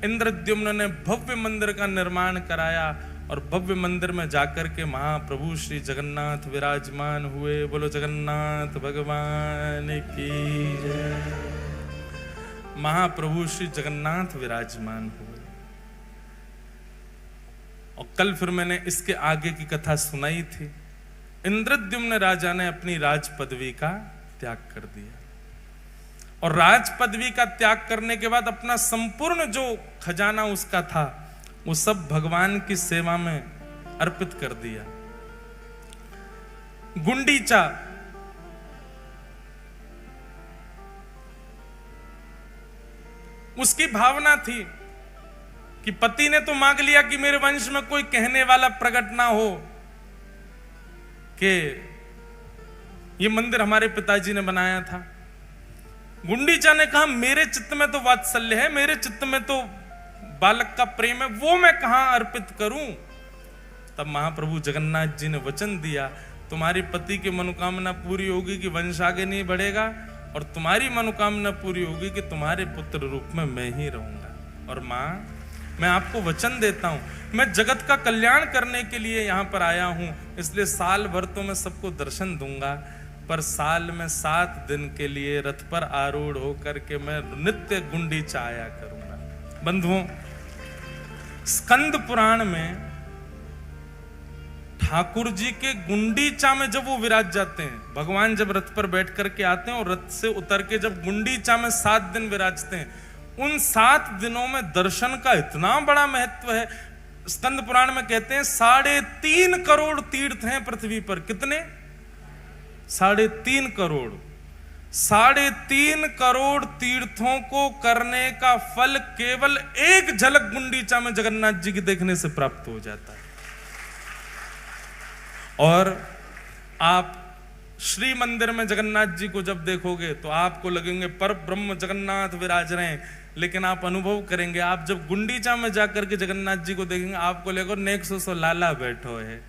Speaker 1: इंद्रद्युम्न ने भव्य मंदिर का निर्माण कराया, और भव्य मंदिर में जाकर के महाप्रभु श्री जगन्नाथ विराजमान हुए। बोलो जगन्नाथ भगवान की जय। महाप्रभु श्री जगन्नाथ विराजमान हुए। और कल फिर मैंने इसके आगे की कथा सुनाई थी। इंद्रद्युम्न राजा ने अपनी राज पदवी का त्याग कर दिया और राज पदवी का त्याग करने के बाद अपना संपूर्ण जो खजाना उसका था वो सब भगवान की सेवा में अर्पित कर दिया। गुंडीचा उसकी भावना थी कि पति ने तो मांग लिया कि मेरे वंश में कोई कहने वाला प्रकट ना हो कि ये मंदिर हमारे पिताजी ने बनाया था। गुंडीचा ने कहा मेरे चित्त में तो वात्सल्य है, मेरे चित्त में तो बालक का प्रेम है, वो मैं कहां अर्पित करूं। तब महाप्रभु जगन्नाथ जी ने वचन दिया तुम्हारी पति की मनोकामना पूरी होगी कि वंश आगे नहीं बढ़ेगा, और तुम्हारी मनोकामना पूरी होगी कि तुम्हारे पुत्र रूप में मैं ही रहूंगा। और मां मैं आपको वचन देता हूं, मैं जगत का कल्याण करने के लिए यहां पर आया हूं, इसलिए साल भर तो मैं सबको दर्शन दूंगा, पर साल में 7 दिन के लिए रथ पर आरूढ़ होकर के मैं नित्य गुंडीचा आया करूंगा। बंधुओं, स्कंद पुराण में ठाकुर जी के गुंडीचा में जब वो विराज जाते हैं, भगवान जब रथ पर बैठ करके आते हैं और रथ से उतर के जब गुंडीचा में 7 दिन विराजते हैं, उन 7 दिनों में दर्शन का इतना बड़ा महत्व है। स्कंद पुराण में कहते हैं 3.5 करोड़ तीर्थ हैं पृथ्वी पर। कितने? 3.5 करोड़। 3.5 करोड़ तीर्थों को करने का फल केवल एक झलक गुंडीचा में जगन्नाथ जी की देखने से प्राप्त हो जाता है। और आप श्री मंदिर में जगन्नाथ जी को जब देखोगे तो आपको लगेंगे पर ब्रह्म जगन्नाथ विराज रहे हैं, लेकिन आप अनुभव करेंगे, आप जब गुंडीचा में जाकर के जगन्नाथ जी को देखेंगे आपको लगेगा नेक सो लाला बैठो है।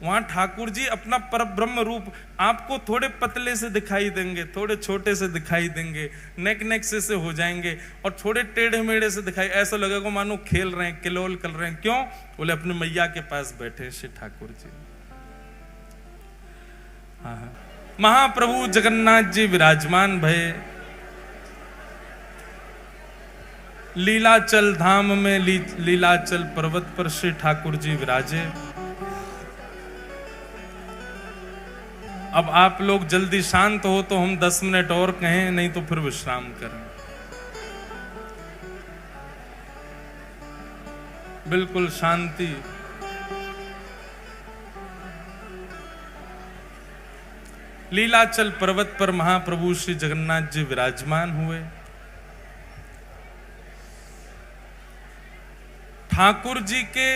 Speaker 1: वहां ठाकुर जी अपना पर ब्रह्म रूप आपको थोड़े पतले से दिखाई देंगे, थोड़े छोटे से दिखाई देंगे, नेक से हो जाएंगे और थोड़े टेढ़े मेढ़े से दिखाई, ऐसा लगेगा मानो खेल रहे हैं, किलोल कर रहे हैं। क्यों? बोले अपने मैया के पास बैठे श्री ठाकुर जी। महाप्रभु जगन्नाथ जी विराजमान भये लीलाचल धाम में, लीलाचल पर्वत पर श्री ठाकुर जी विराजे। अब आप लोग जल्दी शांत हो तो हम 10 मिनट और कहें, नहीं तो फिर विश्राम करें। बिल्कुल शांति। लीलाचल पर्वत पर महाप्रभु श्री जगन्नाथ जी विराजमान हुए। ठाकुर जी के,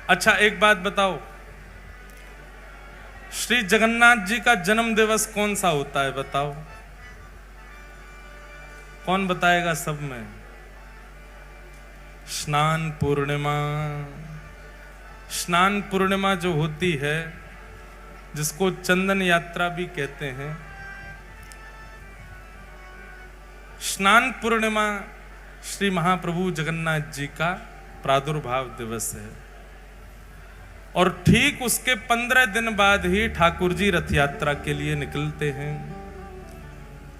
Speaker 1: अच्छा एक बात बताओ, श्री जगन्नाथ जी का जन्म दिवस कौन सा होता है? बताओ, कौन बताएगा सब में? स्नान पूर्णिमा। स्नान पूर्णिमा जो होती है, जिसको चंदन यात्रा भी कहते हैं, स्नान पूर्णिमा श्री महाप्रभु जगन्नाथ जी का प्रादुर्भाव दिवस है। और ठीक उसके 15 दिन बाद ही ठाकुर जी रथ यात्रा के लिए निकलते हैं।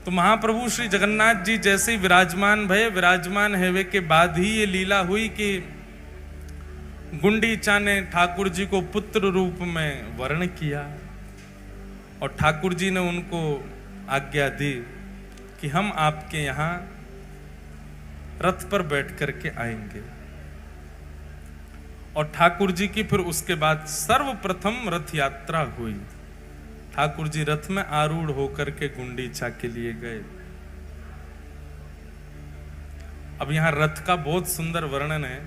Speaker 1: तो महाप्रभु श्री जगन्नाथ जी जैसे ही विराजमान भये, विराजमान हेवे के बाद ही ये लीला हुई कि गुंडीचा ने ठाकुर जी को पुत्र रूप में वर्ण किया और ठाकुर जी ने उनको आज्ञा दी कि हम आपके यहां रथ पर बैठ करके आएंगे। और ठाकुर जी की फिर उसके बाद सर्वप्रथम रथ यात्रा हुई। ठाकुर जी रथ में आरूढ़ होकर के गुंडीचा के लिए गए। अब यहां रथ का बहुत सुंदर वर्णन है,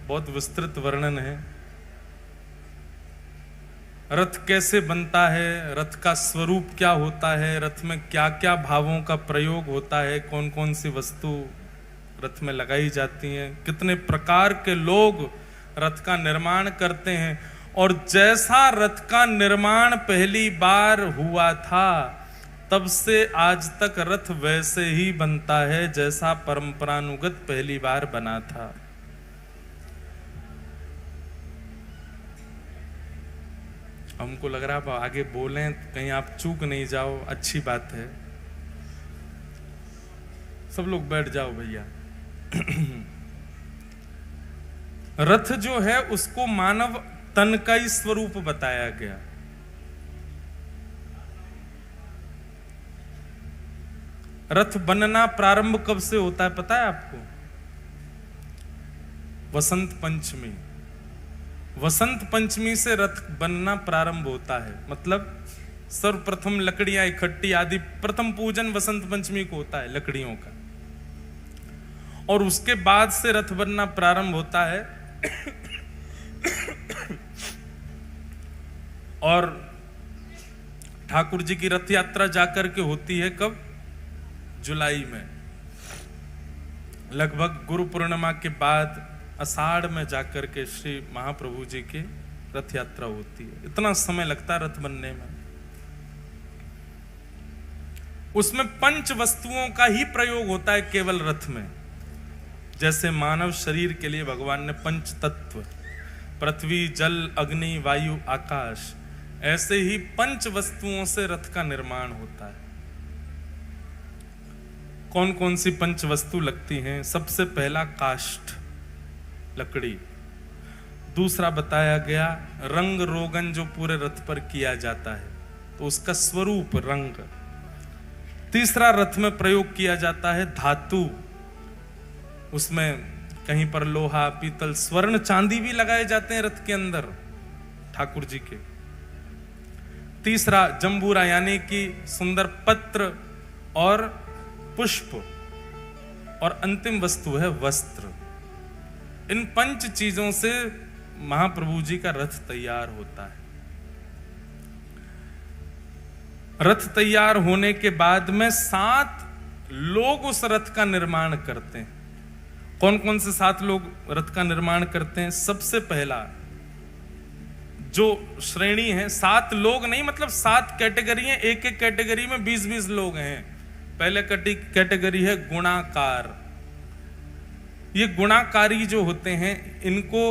Speaker 1: बहुत विस्तृत वर्णन है। रथ कैसे बनता है, रथ का स्वरूप क्या होता है, रथ में क्या क्या भावों का प्रयोग होता है, कौन कौन सी वस्तु रथ में लगाई जाती हैं, कितने प्रकार के लोग रथ का निर्माण करते हैं। और जैसा रथ का निर्माण पहली बार हुआ था, तब से आज तक रथ वैसे ही बनता है जैसा परंपरानुगत पहली बार बना था। हमको लग रहा है आगे बोलें कहीं आप चूक नहीं जाओ, अच्छी बात है। सब लोग बैठ जाओ भैया। रथ जो है उसको मानव तन का ही स्वरूप बताया गया। रथ बनना प्रारंभ कब से होता है पता है आपको? वसंत पंचमी। वसंत पंचमी से रथ बनना प्रारंभ होता है। मतलब सर्वप्रथम लकड़ियां इकट्ठी आदि प्रथम पूजन वसंत पंचमी को होता है लकड़ियों का, और उसके बाद से रथ बनना प्रारंभ होता है। और ठाकुर जी की रथ यात्रा जाकर के होती है कब? जुलाई में, लगभग गुरु पूर्णिमा के बाद आषाढ़ में जाकर के श्री महाप्रभु जी की रथ यात्रा होती है। इतना समय लगता है रथ बनने में। उसमें पंच वस्तुओं का ही प्रयोग होता है केवल रथ में। जैसे मानव शरीर के लिए भगवान ने पंच तत्व, पृथ्वी, जल, अग्नि, वायु, आकाश, ऐसे ही पंच वस्तुओं से रथ का निर्माण होता है। कौन कौन सी पंच वस्तु लगती हैं? सबसे पहला काष्ठ, लकड़ी। दूसरा बताया गया रंग रोगन, जो पूरे रथ पर किया जाता है तो उसका स्वरूप रंग। तीसरा रथ में प्रयोग किया जाता है धातु, उसमें कहीं पर लोहा, पीतल, स्वर्ण, चांदी भी लगाए जाते हैं रथ के अंदर ठाकुर जी के। तीसरा जंबूरा, यानी कि सुंदर पत्र और पुष्प, और अंतिम वस्तु है वस्त्र। इन पंच चीजों से महाप्रभु जी का रथ तैयार होता है। रथ तैयार होने के बाद में 7 लोग उस रथ का निर्माण करते हैं। कौन कौन से 7 लोग रथ का निर्माण करते हैं? सबसे पहला जो श्रेणी है, 7 लोग नहीं, मतलब 7 कैटेगरी हैं। एक एक कैटेगरी में 20-20 लोग हैं। पहले कैटेगरी है गुणाकार। ये गुणाकारी जो होते हैं, इनको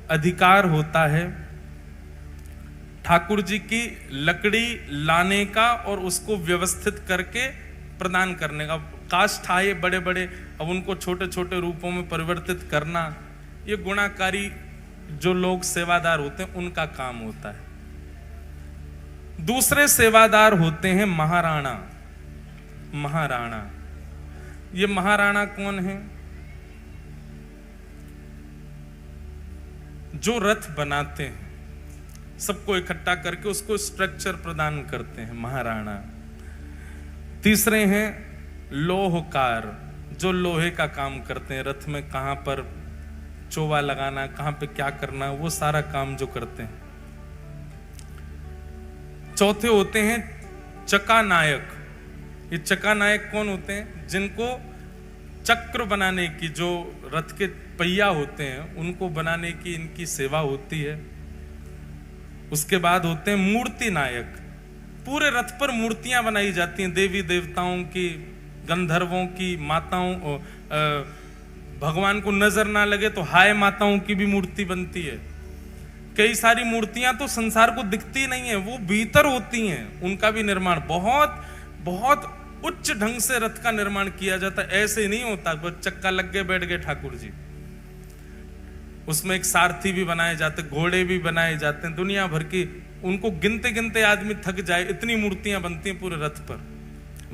Speaker 1: अधिकार होता है ठाकुर जी की लकड़ी लाने का और उसको व्यवस्थित करके प्रदान करने का। काष्ठ आए बड़े बड़े, अब उनको छोटे छोटे रूपों में परिवर्तित करना, ये गुणाकारी जो लोग सेवादार होते हैं उनका काम होता है। दूसरे सेवादार होते हैं महाराणा। महाराणा, ये महाराणा कौन है? जो रथ बनाते हैं, सबको इकट्ठा करके उसको स्ट्रक्चर प्रदान करते हैं, महाराणा। तीसरे हैं लोहकार, जो लोहे का काम करते हैं, रथ में कहां पर चोवा लगाना, कहां पे क्या करना, वो सारा काम जो करते हैं। चौथे होते हैं चका नायक। ये चका नायक कौन होते हैं? जिनको चक्र बनाने की, जो रथ के पहिया होते हैं उनको बनाने की इनकी सेवा होती है। उसके बाद होते हैं मूर्ति नायक। पूरे रथ पर मूर्तियां बनाई जाती हैं, देवी देवताओं की, गंधर्वों की, माताओं, भगवान को नजर ना लगे तो हाय माताओं की भी मूर्ति बनती है। कई सारी मूर्तियां तो संसार को दिखती नहीं है, वो भीतर होती हैं, उनका भी निर्माण बहुत बहुत उच्च ढंग से रथ का निर्माण किया जाता है। ऐसे नहीं होता बस चक्का लग गए बैठ गए ठाकुर जी। उसमें एक सारथी भी बनाए जाते, घोड़े भी बनाए जाते हैं, दुनिया भर की, उनको गिनते गिनते आदमी थक जाए, इतनी मूर्तियां बनती हैं पूरे रथ पर।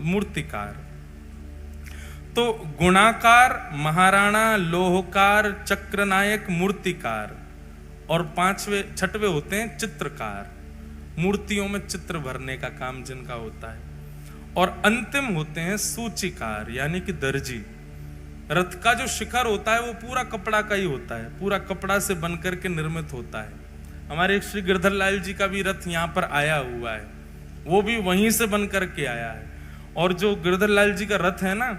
Speaker 1: मूर्तिकार। तो गुणाकार, महाराणा, लोहकार, चक्रनायक, मूर्तिकार, और 5वें होते हैं चित्रकार। मूर्तियों में चित्र भरने का काम जिनका होता है। और अंतिम होते हैं सूचीकार, यानी कि दर्जी। रथ का जो शिखर होता है वो पूरा कपड़ा का ही होता है, पूरा कपड़ा से बनकर के निर्मित होता है। हमारे श्री गिरधर लाल जी का भी रथ यहाँ पर आया हुआ है, वो भी वहीं से बनकर के आया है। और जो गिरधर लाल जी का रथ है ना,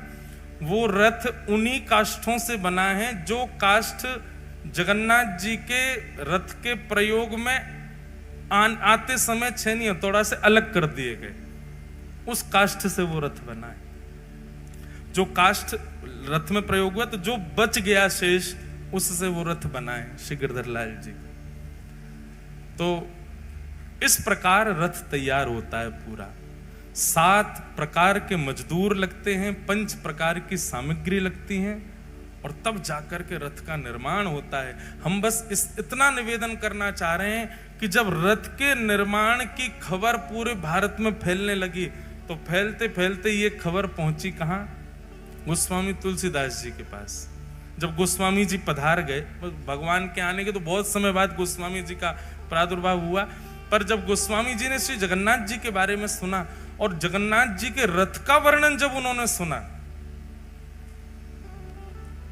Speaker 1: वो रथ उन्हीं काष्ठों से बना है जो काष्ठ जगन्नाथ जी के रथ के प्रयोग में आते समय छेनी हथौड़ा से अलग कर दिए गए, उस काष्ठ से वो रथ बना है। जो काष्ठ रथ में प्रयोग हुआ तो जो बच गया शेष, उससे वो रथ बना है श्री गिरधर लाल जी। तो इस प्रकार रथ तैयार होता है पूरा। 7 प्रकार के मजदूर लगते हैं, 5 प्रकार की सामग्री लगती हैं, और तब जाकर के रथ का निर्माण होता है। हम बस इतना निवेदन करना चाह रहे हैं कि जब रथ के निर्माण की खबर पूरे भारत में फैलने लगी तो फैलते फैलते ये खबर पहुंची कहां? गोस्वामी तुलसीदास जी के पास। जब गोस्वामी जी पधार गए, भगवान के आने के तो बहुत समय बाद गोस्वामी जी का प्रादुर्भाव हुआ, पर जब गोस्वामी जी ने श्री जगन्नाथ जी के बारे में सुना और जगन्नाथ जी के रथ का वर्णन जब उन्होंने सुना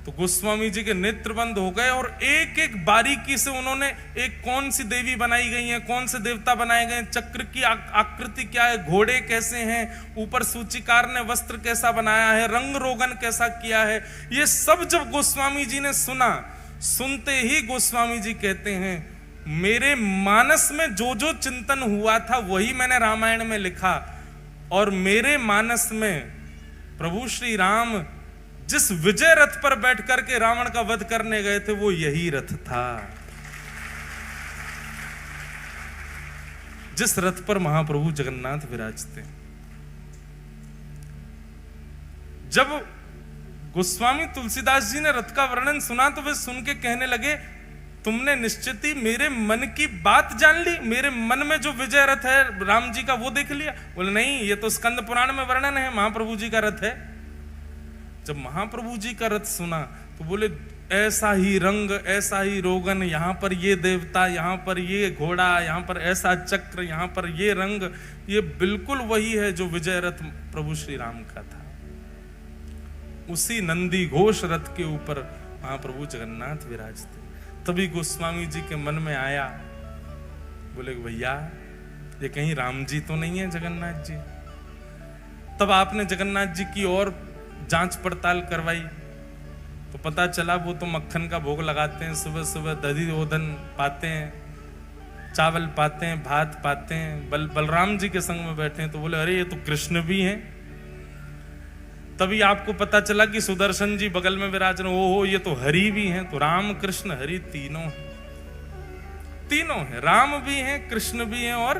Speaker 1: तो गोस्वामी जी के नेत्र बंद हो गए और एक एक बारीकी से उन्होंने एक कौन सी देवी बनाई गई है, कौन से देवता बनाए गए, चक्र की आकृति क्या है, घोड़े कैसे हैं, ऊपर सूचीकार ने वस्त्र कैसा बनाया है, रंग रोगन कैसा किया है, ये सब जब गोस्वामी जी ने सुना, सुनते ही गोस्वामी जी कहते हैं मेरे मानस में जो जो चिंतन हुआ था वही मैंने रामायण में लिखा और मेरे मानस में प्रभु श्री राम जिस विजय रथ पर बैठ करके रावण का वध करने गए थे वो यही रथ था, जिस रथ पर महाप्रभु जगन्नाथ विराजते। जब गोस्वामी तुलसीदास जी ने रथ का वर्णन सुना तो वे सुन के कहने लगे तुमने निश्चित ही मेरे मन की बात जान ली, मेरे मन में जो विजय रथ है राम जी का वो देख लिया। बोले नहीं, ये तो स्कंद पुराण में वर्णन है, महाप्रभु जी का रथ है। जब महाप्रभु जी का रथ सुना तो बोले ऐसा ही रंग, ऐसा ही रोगन, यहाँ पर ये देवता, यहाँ पर ये घोड़ा, यहाँ पर ऐसा चक्र, यहाँ पर ये रंग, ये बिल्कुल वही है जो विजय रथ प्रभु श्री राम का था। उसी नंदी घोष रथ के ऊपर महाप्रभु जगन्नाथ विराजते। तभी गोस्वामी जी के मन में आया, बोले भैया ये कहीं राम जी तो नहीं है जगन्नाथ जी। तब आपने जगन्नाथ जी की और जांच पड़ताल करवाई तो पता चला वो तो मक्खन का भोग लगाते हैं, सुबह सुबह दधी ओदन पाते हैं, चावल पाते हैं, भात पाते हैं, बलराम जी के संग में बैठे हैं। तो बोले अरे ये तो कृष्ण भी हैं। तभी आपको पता चला कि सुदर्शन जी बगल में विराजन, ओहो ये तो हरि भी हैं। तो राम कृष्ण हरि तीनों हैं, राम भी हैं, कृष्ण भी हैं और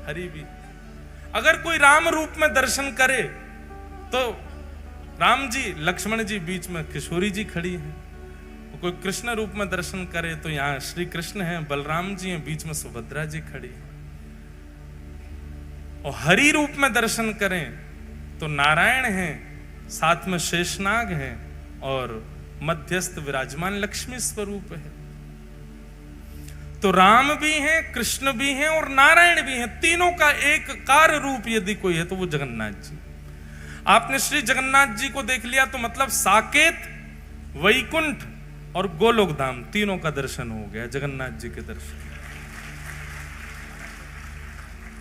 Speaker 1: हरि भी। अगर कोई राम रूप में दर्शन करे तो राम जी, लक्ष्मण जी बीच में किशोरी जी खड़ी हैं। कोई कृष्ण रूप में दर्शन करे तो यहाँ श्री कृष्ण हैं, बलराम जी हैं, बीच में सुभद्रा जी खड़ी हैं। और हरि रूप में दर्शन करें तो नारायण हैं, साथ में शेषनाग हैं और मध्यस्थ विराजमान लक्ष्मी स्वरूप है। तो राम भी हैं, कृष्ण भी हैं और नारायण भी हैं। तीनों का एक कार रूप यदि कोई है तो वो जगन्नाथ जी। आपने श्री जगन्नाथ जी को देख लिया तो मतलब साकेत, वैकुंठ और गोलोक धाम तीनों का दर्शन हो गया, जगन्नाथ जी के दर्शन।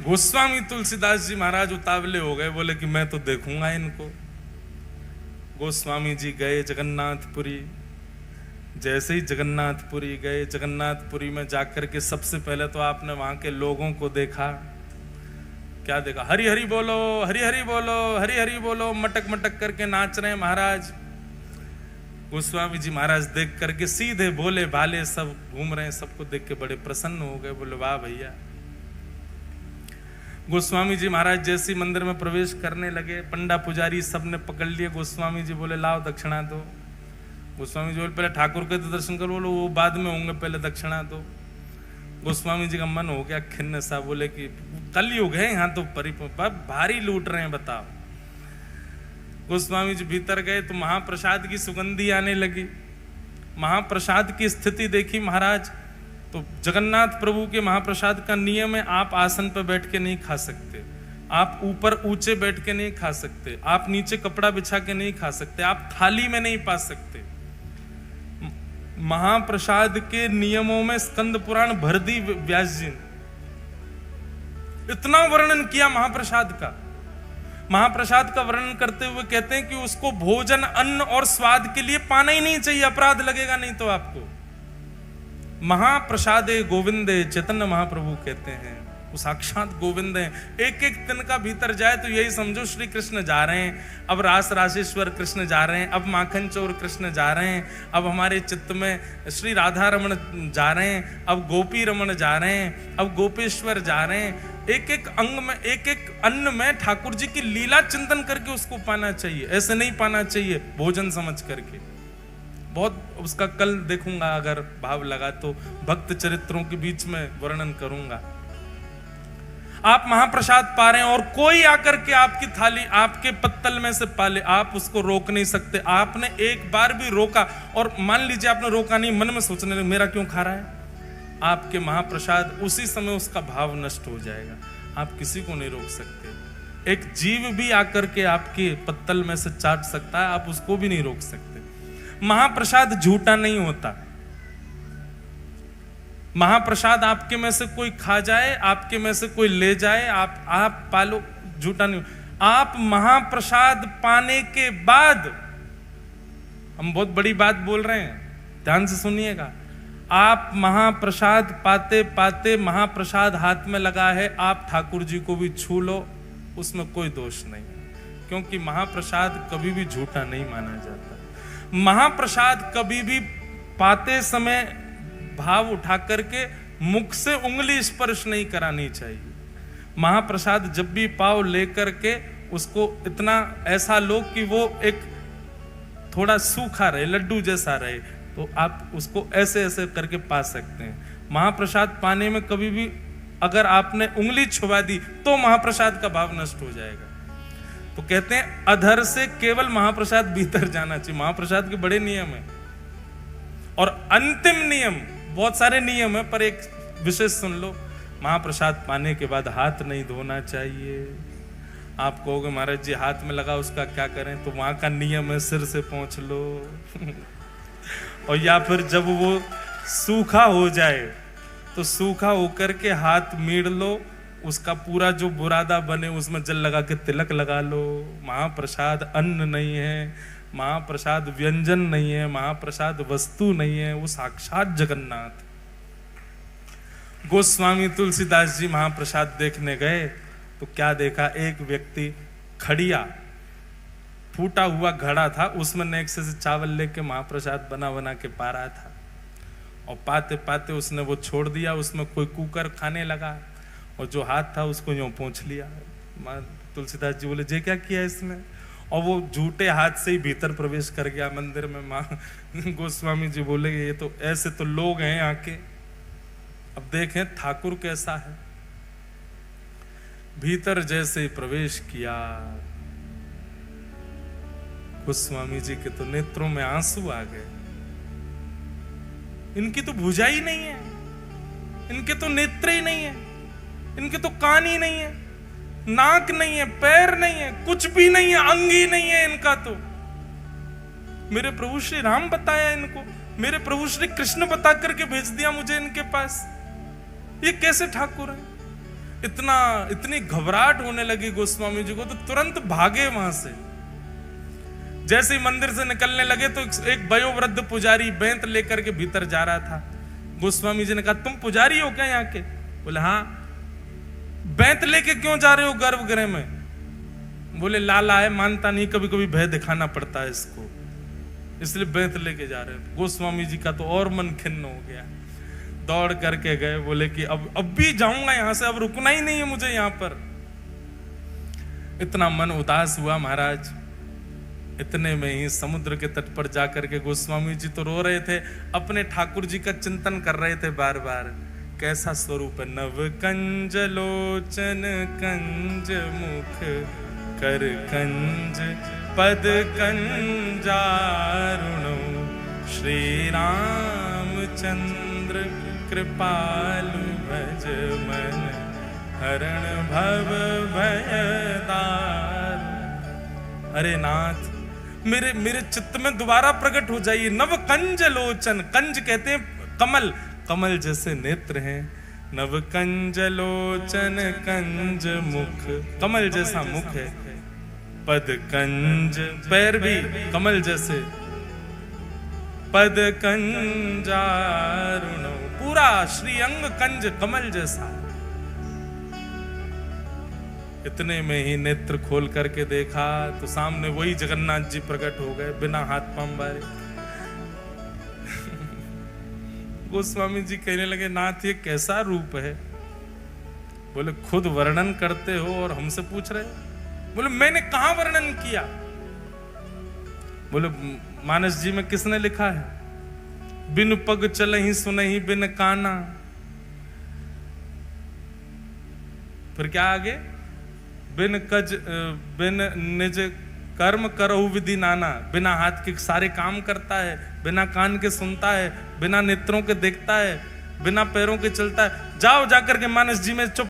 Speaker 1: गोस्वामी तुलसीदास जी महाराज उतावले हो गए, बोले कि मैं तो देखूंगा इनको। गोस्वामी जी गए जगन्नाथपुरी। जैसे ही जगन्नाथपुरी गए, जगन्नाथपुरी में जाकर के सबसे पहले तो आपने वहां के लोगों को देखा। क्या देखा? हरि हरि बोलो, हरि हरि बोलो, हरि हरि बोलो, मटक मटक करके नाच रहे हैं महाराज। गोस्वामी जी महाराज देख करके सीधे भोले भाले सब घूम रहे हैं, सबको देख के बड़े प्रसन्न हो गए, बोले वाह भैया। गोस्वामी जी महाराज जैसे मंदिर में प्रवेश करने लगे, पंडा पुजारी सब ने पकड़ लिए। गोस्वामी जी बोले लाओ दक्षिणा दो। गोस्वामी जी बोले पहले ठाकुर के तो दर्शन करो। बोलो वो बाद में होंगे, पहले दक्षिणा दो। गोस्वामी जी का मन हो गया खिन्न सा, बोले कि कलयुग है यहाँ तो भारी लूट रहे हैं, बताओ। गोस्वामी जी भीतर गए तो महाप्रसाद की सुगंधी आने लगी। महाप्रसाद की स्थिति देखी महाराज तो जगन्नाथ प्रभु के महाप्रसाद का नियम है, आप आसन पर बैठ के नहीं खा सकते, आप ऊपर ऊंचे बैठ के नहीं खा सकते, आप नीचे कपड़ा बिछा के नहीं खा सकते, आप थाली में नहीं पा सकते। महाप्रसाद के नियमों में स्कंद पुराण भर दी व्यास जी ने। इतना वर्णन किया महाप्रसाद का। महाप्रसाद का वर्णन करते हुए कहते हैं कि उसको भोजन, अन्न और स्वाद के लिए पाना ही नहीं चाहिए, अपराध लगेगा नहीं तो आपको। महाप्रसादे गोविंदे, चैतन्य महाप्रभु कहते हैं वो साक्षात गोविंद हैं। एक एक तिनका भीतर जाए तो यही समझो श्री कृष्ण जा रहे हैं, अब रास रासेश्वर कृष्ण जा रहे हैं, अब माखन चोर कृष्ण जा रहे हैं, अब हमारे चित्त में श्री राधा रमण जा रहे हैं, अब गोपी रमण जा रहे हैं, अब गोपेश्वर जा रहे हैं। एक एक अंग में, एक एक अन्न में ठाकुर जी की लीला चिंतन करके उसको पाना चाहिए, ऐसे नहीं पाना चाहिए भोजन समझ करके। बहुत उसका कल देखूंगा, अगर भाव लगा तो भक्त चरित्रों के बीच में वर्णन करूंगा। आप महाप्रसाद पा रहे हैं और कोई आकर के आपकी थाली आपके पत्तल में से पाले, आप उसको रोक नहीं सकते। आपने एक बार भी रोका और मान लीजिए आपने रोका नहीं, मन में सोचने लगे मेरा क्यों खा रहा है, आपके महाप्रसाद उसी समय उसका भाव नष्ट हो जाएगा। आप किसी को नहीं रोक सकते। एक जीव भी आकर के आपके पत्तल में से चाट सकता है, आप उसको भी नहीं रोक सकते। महाप्रसाद झूठा नहीं होता। महाप्रसाद आपके में से कोई खा जाए, आपके में से कोई ले जाए, आप पालो, झूठा नहीं। आप महाप्रसाद पाने के बाद, हम बहुत बड़ी बात बोल रहे हैं, ध्यान से सुनिएगा। आप महाप्रसाद पाते पाते महाप्रसाद हाथ में लगा है, आप ठाकुर जी को भी छू लो, उसमें कोई दोष नहीं, क्योंकि महाप्रसाद कभी भी झूठा नहीं माना जाता। महाप्रसाद कभी भी पाते समय भाव उठा करके मुख से उंगली स्पर्श नहीं करानी चाहिए। महाप्रसाद जब भी पाव लेकर के उसको इतना ऐसा लो कि वो एक थोड़ा सूखा रहे, लड्डू जैसा रहे, तो आप उसको ऐसे ऐसे करके पा सकते हैं। महाप्रसाद पाने में कभी भी अगर आपने उंगली छुपा दी तो महाप्रसाद का भाव नष्ट हो जाएगा। तो कहते हैं अधर से केवल महाप्रसाद भीतर जाना चाहिए। महाप्रसाद के बड़े नियम है और अंतिम नियम, बहुत सारे नियम है पर एक विशेष सुन लो, महाप्रसाद पाने के बाद हाथ नहीं धोना चाहिए। आप कहोगे महाराज जी हाथ में लगा उसका क्या करें, तो वहां का नियम है सिर से पोंछ लो और या फिर जब वो सूखा हो जाए तो सूखा होकर के हाथ मीड़ लो, उसका पूरा जो बुरादा बने उसमें जल लगा के तिलक लगा लो। महाप्रसाद अन्न नहीं है, महाप्रसाद व्यंजन नहीं है, महाप्रसाद वस्तु नहीं है, वो साक्षात जगन्नाथ। गोस्वामी तुलसीदास जी महाप्रसाद देखने गए तो क्या देखा, एक व्यक्ति खड़िया फूटा हुआ घड़ा था, उसमें नेक्से से चावल लेके महाप्रसाद बना बना के पा रहा था और पाते पाते उसने वो छोड़ दिया, उसमें कोई कुकर खाने लगा और जो हाथ था उसको यूं पोंछ लिया। तुलसीदास जी बोले जे क्या किया इसने, और वो झूठे हाथ से ही भीतर प्रवेश कर गया मंदिर में। माँ गोस्वामी जी बोले ये तो ऐसे तो लोग हैं यहाँ के। अब देखें ठाकुर कैसा है, भीतर जैसे ही प्रवेश किया, गोस्वामी जी के तो नेत्रों में आंसू आ गए। इनकी तो भुजा ही नहीं है, इनके तो नेत्र ही नहीं है, इनके तो कान ही नहीं है, नाक नहीं है, पैर नहीं है, कुछ भी नहीं है, अंग ही नहीं है इनका। तो मेरे प्रभु श्री राम बताया इनको, मेरे प्रभु श्री कृष्ण बता करके भेज दिया मुझे इनके पास। ये कैसे ठाकुर है? इतनी घबराहट होने लगी गोस्वामी जी को, तो तुरंत भागे वहां से। जैसे ही मंदिर से निकलने लगे तो एक वयोवृद्ध पुजारी बेंत लेकर के भीतर जा रहा था। गोस्वामी जी ने कहा तुम पुजारी हो क्या यहाँ के? बोले हाँ। बेंत लेके क्यों जा रहे हो गर्भगृह में? बोले लाला है, मानता नहीं, कभी कभी भय दिखाना पड़ता है इसको, इसलिए बेंत लेके जा रहे हो। गोस्वामी जी का तो और मन खिन्न हो गया, दौड़ करके गए, बोले कि अब भी जाऊंगा यहां से, अब रुकना ही नहीं है मुझे यहां पर। इतना मन उदास हुआ महाराज। इतने में ही समुद्र के तट पर जाकर के गोस्वामी जी तो रो रहे थे, अपने ठाकुर जी का चिंतन कर रहे थे बार बार। कैसा स्वरूप है, नव कंज लोचन कंज मुख कर कंज पद कंजारुणो श्री रामचंद्र कृपालु भज मन हरण भव भयदार। अरे नाथ, मेरे चित्त में दोबारा प्रकट हो जाइए। नव कंज लोचन, कंज कहते हैं कमल, कमल जैसे नेत्र हैं। नव कंज लोचन कंज मुख, कमल जैसा मुख है। पद कंज, पैर भी कमल जैसे। पद कंजारुणो, पूरा श्रीअंग कंज कमल जैसा। इतने में ही नेत्र खोल करके देखा तो सामने वही जगन्नाथ जी प्रकट हो गए, बिना हाथ पांव बारे। गोस्वामी जी कहने लगे नाथ ये कैसा रूप है? बोले खुद वर्णन करते हो और हमसे पूछ रहे हो? बोले मैंने कहां वर्णन किया? बोले मानस जी में किसने लिखा है? बिन पग चलहि सुनहि बिन काना। फिर क्या आगे? बिन निज कर्म करहु विधि नाना। बिना हाथ के सारे काम करता है, बिना कान के सुनता है, बिना नेत्रों के देखता है, बिना पैरों के चलता है। जाओ जाकर के मानस जी में चुप